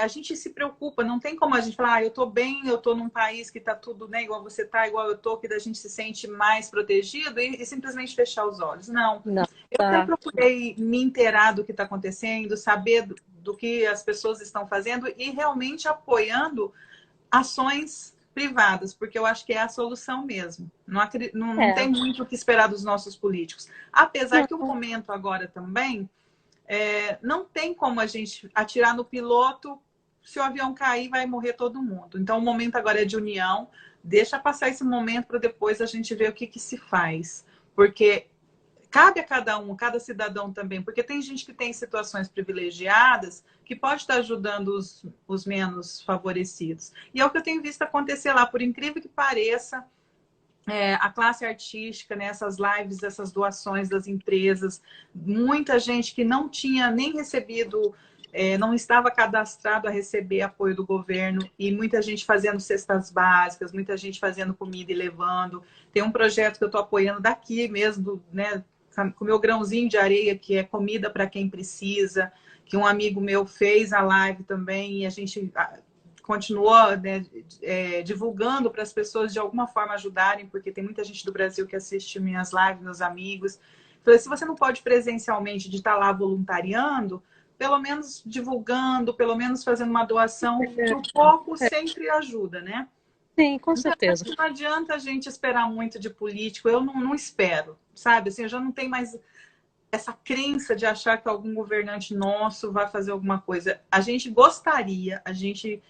a gente se preocupa, não tem como a gente falar, eu estou bem, eu estou num país que está tudo, né, igual você está, igual eu estou, que a gente se sente mais protegido e simplesmente fechar os olhos. Não. Não, Eu sempre tá. procurei me inteirar do que está acontecendo, saber do que as pessoas estão fazendo e realmente apoiando ações privadas, porque eu acho que é a solução mesmo. Não É, tem muito o que esperar dos nossos políticos. Apesar que o não, momento agora também, não tem como a gente atirar no piloto, se o avião cair, vai morrer todo mundo. Então, o momento agora é de união. Deixa passar esse momento para depois a gente ver o que se faz. Porque cabe a cada um, cada cidadão também, porque tem gente que tem situações privilegiadas que pode estar ajudando os menos favorecidos. E é o que eu tenho visto acontecer lá, por incrível que pareça, a classe artística, né, essas lives, essas doações das empresas, muita gente que não tinha nem recebido, não estava cadastrado a receber apoio do governo, e muita gente fazendo cestas básicas, muita gente fazendo comida e levando. Tem um projeto que eu estou apoiando daqui mesmo, né, com o meu grãozinho de areia, que é comida para quem precisa, que um amigo meu fez a live também, e a gente continuou, né, divulgando para as pessoas de alguma forma ajudarem, porque tem muita gente do Brasil que assiste minhas lives, meus amigos. Falei, se você não pode presencialmente de estar lá voluntariando, pelo menos divulgando, pelo menos fazendo uma doação, que o pouco sempre ajuda, né? sim, com Então, certeza. não adianta a gente esperar muito de político, eu não espero, sabe? Assim, eu já não tenho mais essa crença de achar que algum governante nosso vai fazer alguma coisa. A gente gostaria, a gente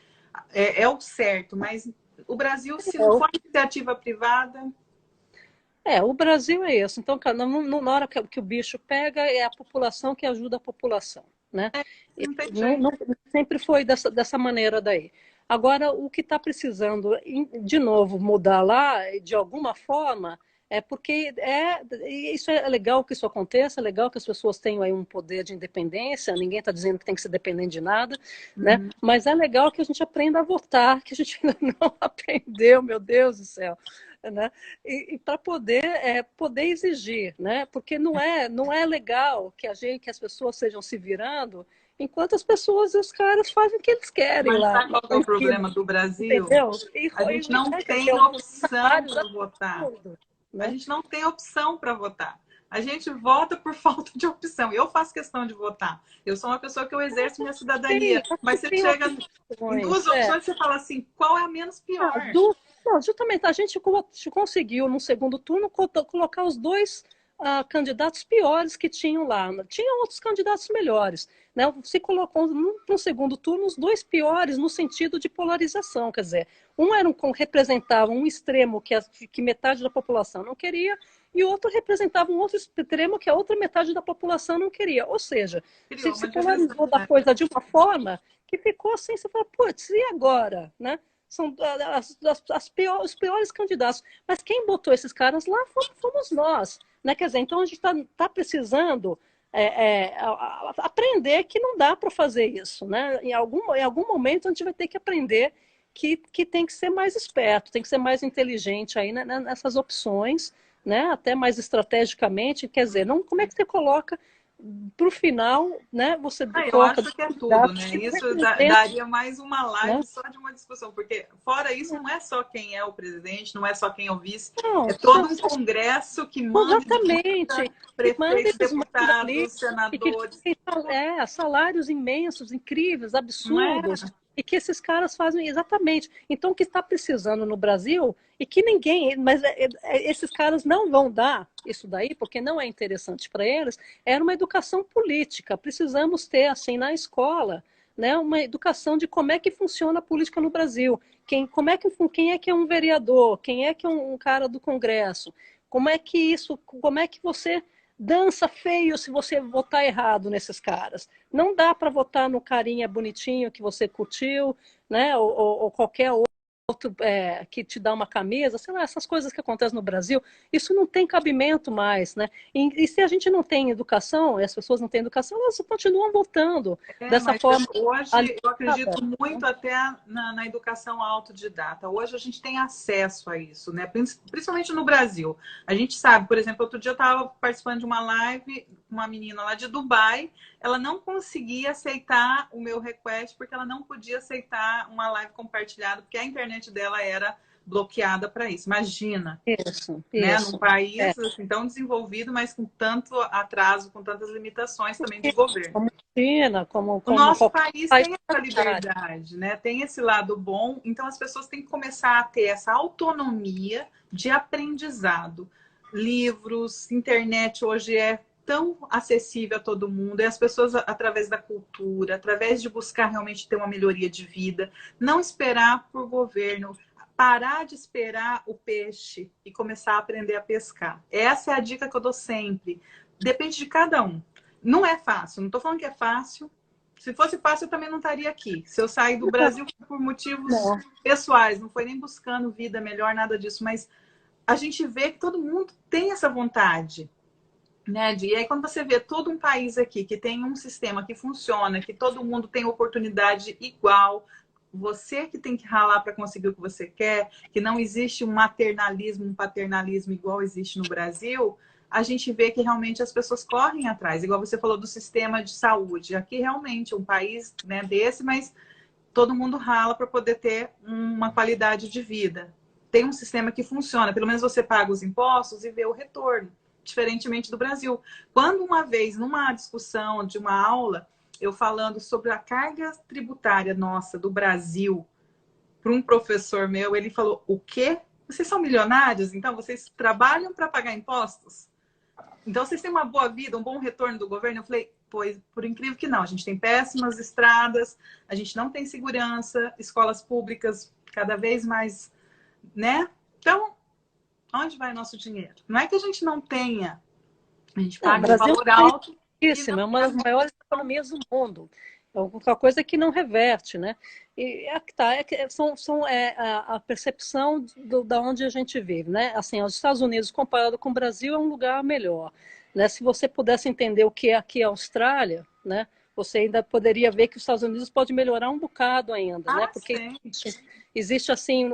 o certo, mas o Brasil, se não for iniciativa privada. O Brasil é isso. Então, na hora que o bicho pega, é a população que ajuda a população, né? Não tem Não, jeito. sempre foi dessa maneira daí. Agora, o que está precisando, de novo, mudar lá, de alguma forma, é porque isso é legal que isso aconteça, é legal que as pessoas tenham aí um poder de independência, ninguém está dizendo que tem que ser dependente de nada, né? Uhum. Mas é legal que a gente aprenda a votar, que a gente ainda não aprendeu, meu Deus do céu. Né? E para poder exigir, né? Porque não é legal que as pessoas estejam se virando enquanto as pessoas e os caras fazem o que eles querem Mas lá sabe na qual que é o esquina, problema do Brasil? entendeu? A gente não Quer dizer, tem os opção salários para votar. absurdos, A né? gente não tem opção para votar. A gente vota por falta de opção. Eu faço questão de votar. Eu sou uma pessoa que eu exerço minha Sim, cidadania. você Mas você tem chega em duas opções, opções, você fala assim, qual é a menos pior? Não, justamente, a gente conseguiu, no segundo turno, colocar os dois candidatos piores que tinham lá. Tinham outros candidatos melhores. Né? Se colocou no segundo turno os dois piores no sentido de polarização. Quer dizer, representava um extremo que metade da população não queria, e o outro representava um outro extremo que a outra metade da população não queria. Ou seja, Criou se uma divisão, polarizou da né? coisa de uma forma que ficou assim, você fala, putz, e agora? Né? São os piores candidatos. Mas quem botou esses caras lá fomos nós. Né? Quer dizer, então a gente está precisando aprender que não dá para fazer isso. Né? Em algum momento a gente vai ter que aprender que tem que ser mais esperto, tem que ser mais inteligente aí, né, nessas opções, né? Até mais estrategicamente. Quer dizer, não, como é que você coloca para o final, né? Você Eu coloca acho que é tudo, né? que Isso representam, daria mais uma né? live só de uma discussão, porque fora isso não é só quem é o presidente, não é só quem é o vice, Não, é todo um congresso que manda e exatamente. desmanda E manda e prefeitos, desmanda ali, deputados, e que senadores, tem salários imensos, incríveis, não é? absurdos, e que esses caras fazem exatamente. Então, o que está precisando no Brasil, e que ninguém, mas esses caras não vão dar isso daí, porque não é interessante para eles, era uma educação política. Precisamos ter, assim, na escola, né, uma educação de como é que funciona a política no Brasil. Quem é que é um vereador? Quem é que é um cara do Congresso? Como é que você dança feio se você votar errado nesses caras? Não dá para votar no carinha bonitinho que você curtiu, né? Ou qualquer outro que te dá uma camisa, sei lá, essas coisas que acontecem no Brasil, isso não tem cabimento mais, né? E se a gente não tem educação, as pessoas não têm educação, elas continuam votando dessa Mas forma. hoje eu acredito muito até na educação autodidata. Hoje a gente tem acesso a isso, né? Principalmente no Brasil. A gente sabe, por exemplo, outro dia eu estava participando de uma live, uma menina lá de Dubai, ela não conseguia aceitar o meu request porque ela não podia aceitar uma live compartilhada, porque a internet dela era bloqueada para isso. Imagina, Isso, né? isso. Num país assim, tão desenvolvido, mas com tanto atraso, com tantas limitações também de governo. Como China, O nosso qualquer país país. tem essa liberdade, né? Tem esse lado bom, então as pessoas têm que começar a ter essa autonomia de aprendizado. Livros, internet hoje é tão acessível a todo mundo, e as pessoas, através da cultura, através de buscar realmente ter uma melhoria de vida, não esperar por governo, parar de esperar o peixe e começar a aprender a pescar. Essa é a dica que eu dou sempre. Depende de cada um. Não é fácil, não estou falando que é fácil. Se fosse fácil, eu também não estaria aqui. Se eu sair do Brasil por motivos pessoais, não foi nem buscando vida melhor, nada disso, mas a gente vê que todo mundo tem essa vontade, né? E aí, quando você vê todo um país aqui que tem um sistema que funciona, que todo mundo tem oportunidade igual, você que tem que ralar para conseguir o que você quer, que não existe um maternalismo, um paternalismo igual existe no Brasil, a gente vê que realmente as pessoas correm atrás. Igual você falou do sistema de saúde. Aqui realmente é um país, né, desse, mas todo mundo rala para poder ter uma qualidade de vida. Tem um sistema que funciona, pelo menos você paga os impostos e vê o retorno, diferentemente do Brasil. Quando uma vez, numa discussão de uma aula, eu falando sobre a carga tributária nossa do Brasil para um professor meu, ele falou: o quê? Vocês são milionários? Então vocês trabalham para pagar impostos? Então vocês têm uma boa vida, um bom retorno do governo? Eu falei: pois, por incrível que não, a gente tem péssimas estradas, a gente não tem segurança, escolas públicas cada vez mais, né? Então, onde vai nosso dinheiro? Não é que a gente não tenha, a gente paga um valor alto. É uma das maiores economias do mundo. É uma coisa que não reverte, né? E a percepção da onde a gente vive, né? Assim, os Estados Unidos comparado com o Brasil é um lugar melhor, né? Se você pudesse entender o que é aqui a Austrália, né? Você ainda poderia ver que os Estados Unidos pode melhorar um bocado ainda, né? Porque existe assim,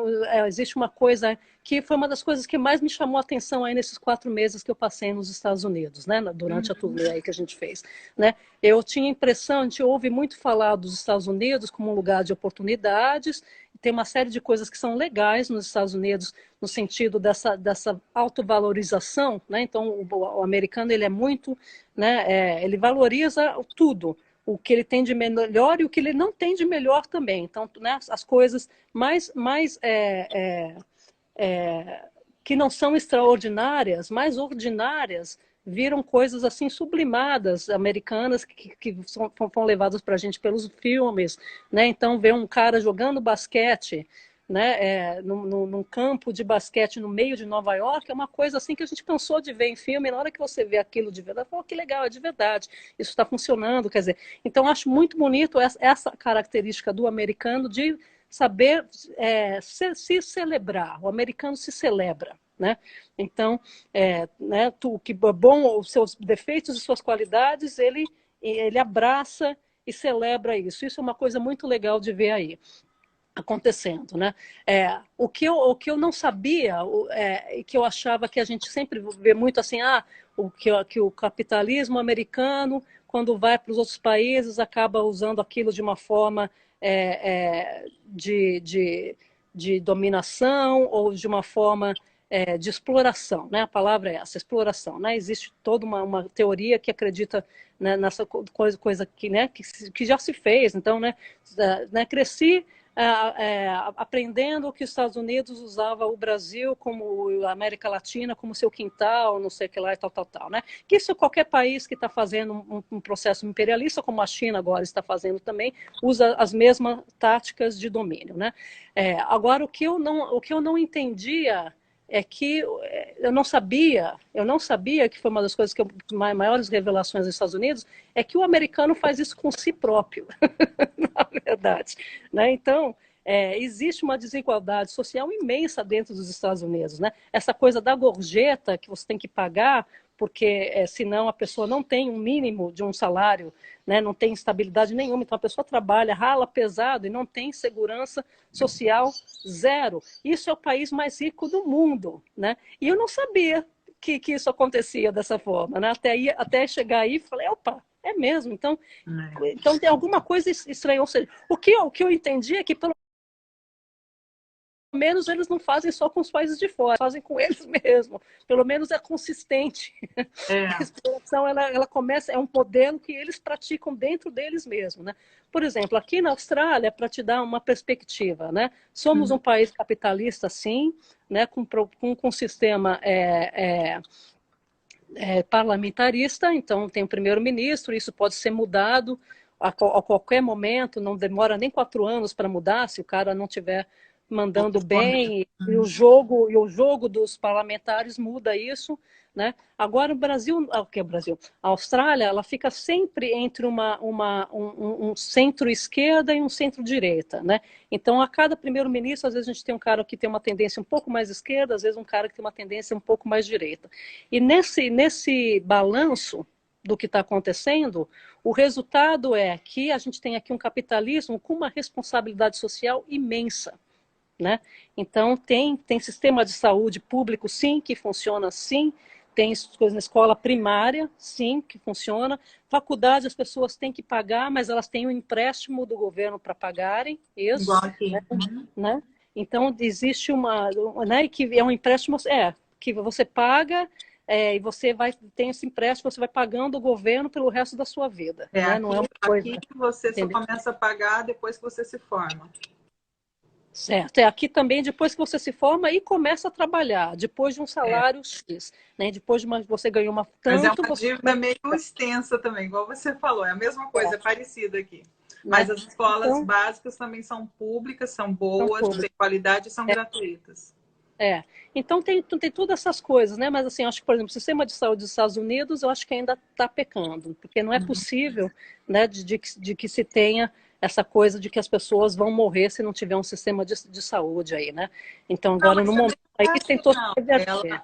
existe uma coisa que foi uma das coisas que mais me chamou a atenção aí nesses 4 meses que eu passei nos Estados Unidos, né? Durante a turnê aí que a gente fez, né? Eu tinha a impressão, a gente ouve muito falar dos Estados Unidos como um lugar de oportunidades, tem uma série de coisas que são legais nos Estados Unidos no sentido dessa autovalorização, né? Então o americano ele é muito, né? Ele valoriza tudo, o que ele tem de melhor e o que ele não tem de melhor também. Então, né, as coisas que não são extraordinárias, mais ordinárias, viram coisas assim sublimadas, americanas, que são levadas para a gente pelos filmes, né? Então, ver um cara jogando basquete, né, num campo de basquete no meio de Nova York, é uma coisa assim que a gente cansou de ver em filme, e na hora que você vê aquilo de verdade, fala: que legal, é de verdade, isso está funcionando, quer dizer, então acho muito bonito essa característica do americano de saber se celebrar, o americano se celebra, né? Então, né, que bom, os seus defeitos e suas qualidades, ele abraça e celebra isso é uma coisa muito legal de ver aí acontecendo, né? O que eu não sabia, que eu achava que a gente sempre vê muito assim, que o capitalismo americano, quando vai para os outros países, acaba usando aquilo de uma forma de dominação ou de uma forma de exploração, né? A palavra é essa, exploração, né? Existe toda uma teoria que acredita, né, nessa coisa que, né, que já se fez. Então, né, cresci aprendendo que os Estados Unidos usava o Brasil como a América Latina como seu quintal, não sei o que lá e tal, né? Que isso qualquer país que está fazendo um processo imperialista, como a China agora está fazendo também, usa as mesmas táticas de domínio, né? Agora, o que eu não entendia é que eu não sabia que foi uma das coisas maiores revelações dos Estados Unidos, é que o americano faz isso com si próprio, na verdade, né? Então, existe uma desigualdade social imensa dentro dos Estados Unidos, né? Essa coisa da gorjeta que você tem que pagar, porque senão a pessoa não tem um mínimo de um salário, né? Não tem estabilidade nenhuma, então a pessoa trabalha, rala pesado e não tem segurança social zero. Isso é o país mais rico do mundo, né? E eu não sabia que isso acontecia dessa forma, né? Até chegar aí, falei, opa, é mesmo. Então tem alguma coisa estranha. Ou seja, o que eu entendi é que pelo menos eles não fazem só com os países de fora, fazem com eles mesmo. Pelo menos é consistente. A exploração ela começa, é um modelo que eles praticam dentro deles mesmos, né? Por exemplo, aqui na Austrália, para te dar uma perspectiva, né? Somos um país capitalista, sim, né? Com sistema parlamentarista, então tem o primeiro-ministro, isso pode ser mudado a qualquer momento, não demora nem 4 anos para mudar, se o cara não tiver mandando bem, e o jogo dos parlamentares muda isso, né? Agora o Brasil, a Austrália, ela fica sempre entre um centro-esquerda e um centro-direita, né? Então, a cada primeiro-ministro, às vezes a gente tem um cara que tem uma tendência um pouco mais esquerda, às vezes um cara que tem uma tendência um pouco mais direita. E nesse balanço do que está acontecendo, o resultado é que a gente tem aqui um capitalismo com uma responsabilidade social imensa, né? Então, tem sistema de saúde público, sim, que funciona, sim. Tem coisas na escola primária, sim, que funciona. Faculdade, as pessoas têm que pagar, mas elas têm um empréstimo do governo para pagarem. Isso. Igual aqui. Né? Então, existe né, que é um empréstimo, que você paga, e você tem esse empréstimo, você vai pagando o governo pelo resto da sua vida. Né? Aqui, não é uma coisa, aqui você entendeu? só começa a pagar depois que você se forma. Certo, aqui também depois que você se forma e começa a trabalhar, depois de um salário X, né? Depois você ganhou Mas é tanto, uma dívida meio extensa também, igual você falou, é a mesma coisa, é parecida aqui. Mas as escolas básicas também são públicas, são boas, têm qualidade e são gratuitas. Então tem todas essas coisas, né? Mas assim, acho que, por exemplo, o sistema de saúde dos Estados Unidos, eu acho que ainda está pecando, porque não é possível, né, de que se tenha essa coisa de que as pessoas vão morrer se não tiver um sistema de saúde aí, né? Então agora no momento aí tem todo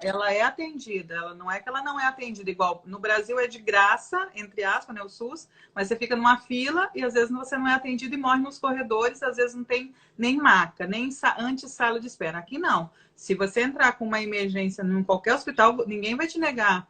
ela é atendida, ela não é que ela não é atendida igual no Brasil é de graça, entre aspas, né, o SUS, mas você fica numa fila e às vezes você não é atendido e morre nos corredores, às vezes não tem nem maca, nem antessala de espera. Aqui não. Se você entrar com uma emergência em qualquer hospital, ninguém vai te negar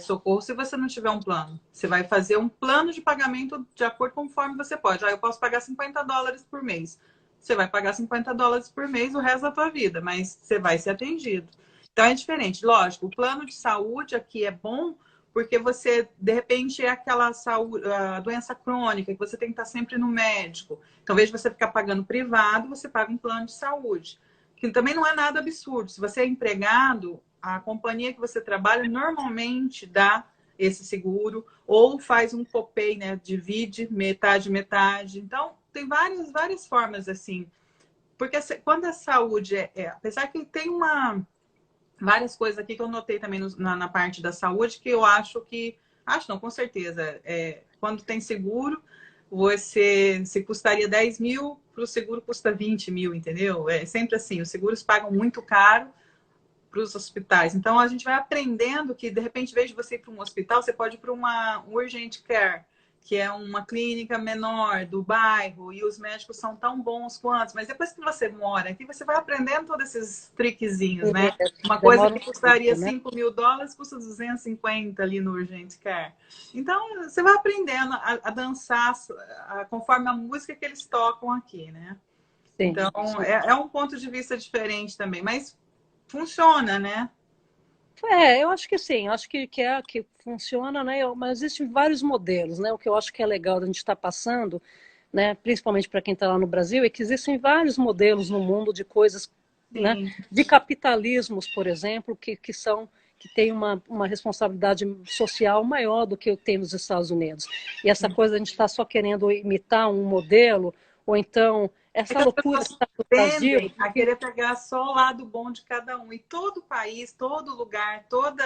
socorro se você não tiver um plano. Você vai fazer um plano de pagamento de acordo conforme você pode. Eu posso pagar $50 por mês. Você vai pagar $50 por mês o resto da tua vida, mas você vai ser atendido. Então é diferente. Lógico, o plano de saúde aqui é bom porque você, de repente, é aquela a doença crônica que você tem que estar sempre no médico. Então, ao invés de você ficar pagando privado, você paga um plano de saúde. Que também não é nada absurdo. Se você é empregado, a companhia que você trabalha normalmente dá esse seguro ou faz um copay, né? Divide metade. Então, tem várias formas assim. Porque quando a saúde apesar que tem várias coisas aqui que eu notei também na parte da saúde que eu acho não, com certeza. Quando tem seguro, se custaria 10 mil, para o seguro custa 20 mil, entendeu? É sempre assim, os seguros pagam muito caro para os hospitais. Então, a gente vai aprendendo que, de repente, em vez de você ir para um hospital, você pode ir para um urgent care, que é uma clínica menor do bairro, e os médicos são tão bons quanto. Mas depois que você mora aqui, você vai aprendendo todos esses triquezinhos, né? Uma coisa que custaria $5.000 custa 250 ali no urgent care. Então, você vai aprendendo a dançar conforme a música que eles tocam aqui, né? Sim, então, é um ponto de vista diferente também. Mas funciona, né? Eu acho que sim, acho que funciona, né? Mas existem vários modelos, né? O que eu acho que é legal da gente estar passando, né? Principalmente para quem está lá no Brasil, é que existem vários modelos no mundo de coisas, né? Sim. De capitalismos, por exemplo, que têm uma responsabilidade social maior do que tem nos Estados Unidos. E essa coisa a gente está só querendo imitar um modelo, ou então É essa que as loucura que pessoas está no Brasil. tendem a querer pegar só o lado bom de cada um. E todo país, todo lugar, toda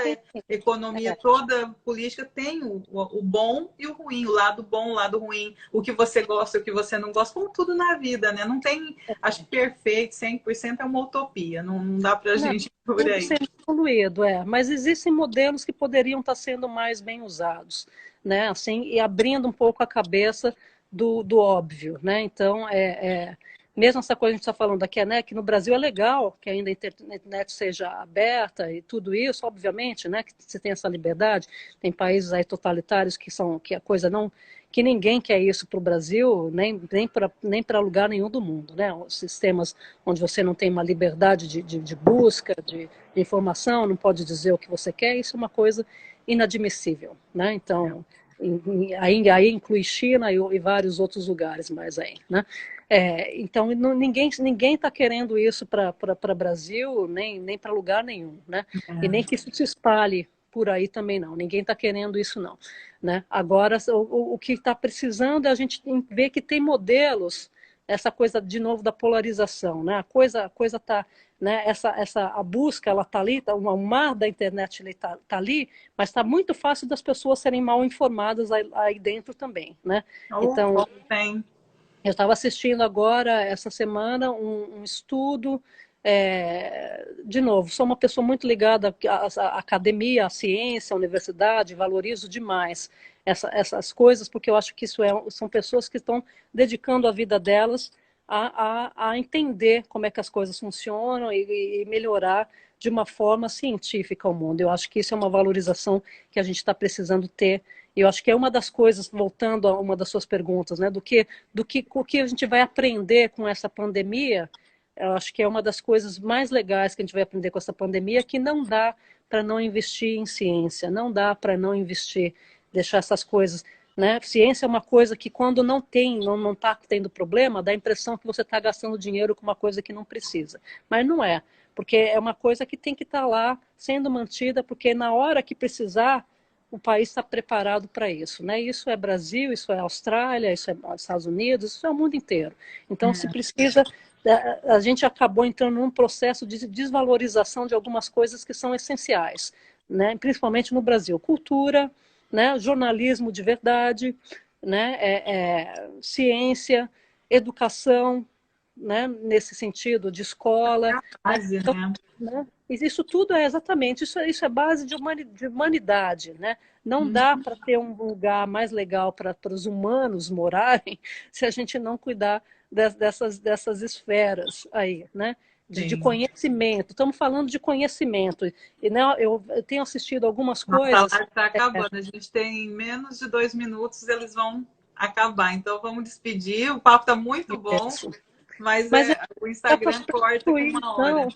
economia, toda política tem o bom e o ruim, o lado bom, o lado ruim, o que você gosta, o que você não gosta, como tudo na vida, né? Não tem, acho que perfeito, 100% é uma utopia, não dá pra Não, gente ir por tudo aí. sendo evoluído, mas existem modelos que poderiam estar sendo mais bem usados, né? Assim, e abrindo um pouco a cabeça do óbvio, né? Então, mesmo essa coisa que a gente está falando aqui, né? Que no Brasil é legal que ainda a internet seja aberta e tudo isso, obviamente, né? Que você tem essa liberdade. Tem países aí totalitários que a coisa não, que ninguém quer isso para o Brasil, nem para lugar nenhum do mundo, né? Os sistemas onde você não tem uma liberdade de busca, de informação, não pode dizer o que você quer, isso é uma coisa inadmissível, né? Então, aí inclui China e vários outros lugares mais aí, né? Então, ninguém está querendo isso para Brasil, nem para lugar nenhum, né? E nem que isso se espalhe por aí também não. Ninguém está querendo isso não, né? Agora, o que está precisando é a gente ver que tem modelos, essa coisa de novo da polarização, né? A coisa está, né? A busca ela está ali, o mar da internet está ali, mas está muito fácil das pessoas serem mal informadas aí dentro também, né? Então, Tem. eu estava assistindo agora, essa semana, um estudo. De novo, sou uma pessoa muito ligada à academia, à ciência, à universidade, valorizo demais essas coisas, porque eu acho que são pessoas que estão dedicando a vida delas a entender como é que as coisas funcionam e melhorar de uma forma científica o mundo. Eu acho que isso é uma valorização que a gente está precisando ter. E eu acho que é uma das coisas, voltando a uma das suas perguntas, né, o que a gente vai aprender com essa pandemia. Eu acho que é uma das coisas mais legais que a gente vai aprender com essa pandemia, que não dá para não investir em ciência, não dá para não investir, deixar essas coisas, né? Ciência é uma coisa que quando não está tendo problema, dá a impressão que você está gastando dinheiro com uma coisa que não precisa. Mas não é, porque é uma coisa que tem que estar lá sendo mantida, porque na hora que precisar, o país está preparado para isso, né? Isso é Brasil, isso é Austrália, isso é Estados Unidos, isso é o mundo inteiro. Então, se precisa, a gente acabou entrando num processo de desvalorização de algumas coisas que são essenciais, né? Principalmente no Brasil, cultura, né? Jornalismo de verdade, né? Ciência, educação, né? Nesse sentido de escola, né? Base, Então, né? né? Isso tudo é exatamente, isso é base de humanidade, né? Não dá para ter um lugar mais legal para os humanos morarem se a gente não cuidar dessas esferas aí, né? De Sim. conhecimento. Estamos falando de conhecimento. E né, eu tenho assistido algumas Nossa, a coisas. live está acabando. A gente tem menos de 2 minutos, eles vão acabar. Então vamos despedir. O papo está muito bom, mas Mas o para Instagram corta com concluir, 1 hora.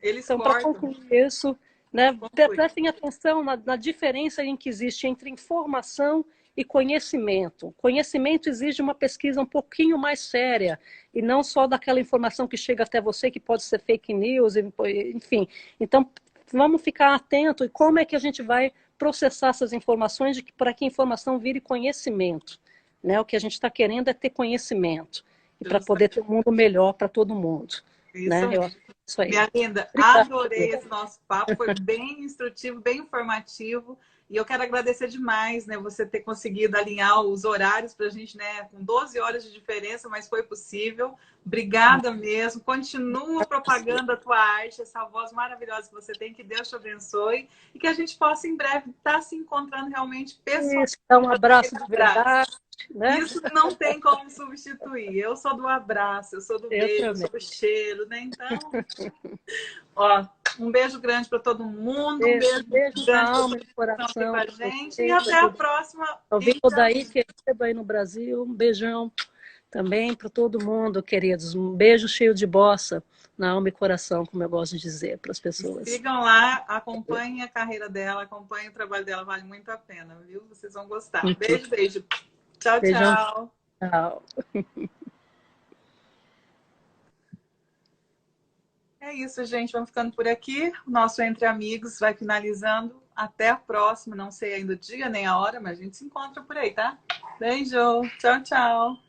Eles então, para cortam. concluir isso, né, Conclui. prestem atenção na diferença em que existe entre informação e conhecimento. Conhecimento exige uma pesquisa um pouquinho mais séria, e não só daquela informação que chega até você, que pode ser fake news, enfim. Então, vamos ficar atento e como é que a gente vai processar essas informações para que a informação vire conhecimento. Né? O que a gente está querendo é ter conhecimento, e para poder ter um mundo melhor para todo mundo. Isso Né? mesmo. Isso aí. Minha linda, Obrigada. adorei esse nosso papo, foi bem instrutivo, bem informativo. E eu quero agradecer demais, né, você ter conseguido alinhar os horários para a gente, né, com 12 horas de diferença, mas foi possível. Obrigada mesmo. Continua propagando a tua arte, essa voz maravilhosa que você tem. Que Deus te abençoe e que a gente possa em breve estar se encontrando realmente pessoalmente. Isso, dá um abraço de verdade. Né? Isso não tem como substituir. Eu sou do abraço, eu sou do beijo, eu sou do cheiro, né? Então, ó, um beijo grande para todo mundo, um beijo Beijo grande na alma e no coração para a gente e até a próxima. Ouvindo daí, querido, aí no Brasil, um beijão também para todo mundo, queridos. Um beijo cheio de bossa. na alma e coração, como eu gosto de dizer para as pessoas. Sigam lá, acompanhem a carreira dela, acompanhem o trabalho dela, vale muito a pena, viu? Vocês vão gostar. Beijo, beijo. Tchau, Beijão. tchau. Tchau. É isso, gente. Vamos ficando por aqui. O nosso Entre Amigos vai finalizando. Até a próxima. Não sei ainda o dia nem a hora, mas a gente se encontra por aí, tá? Beijo. Tchau, tchau.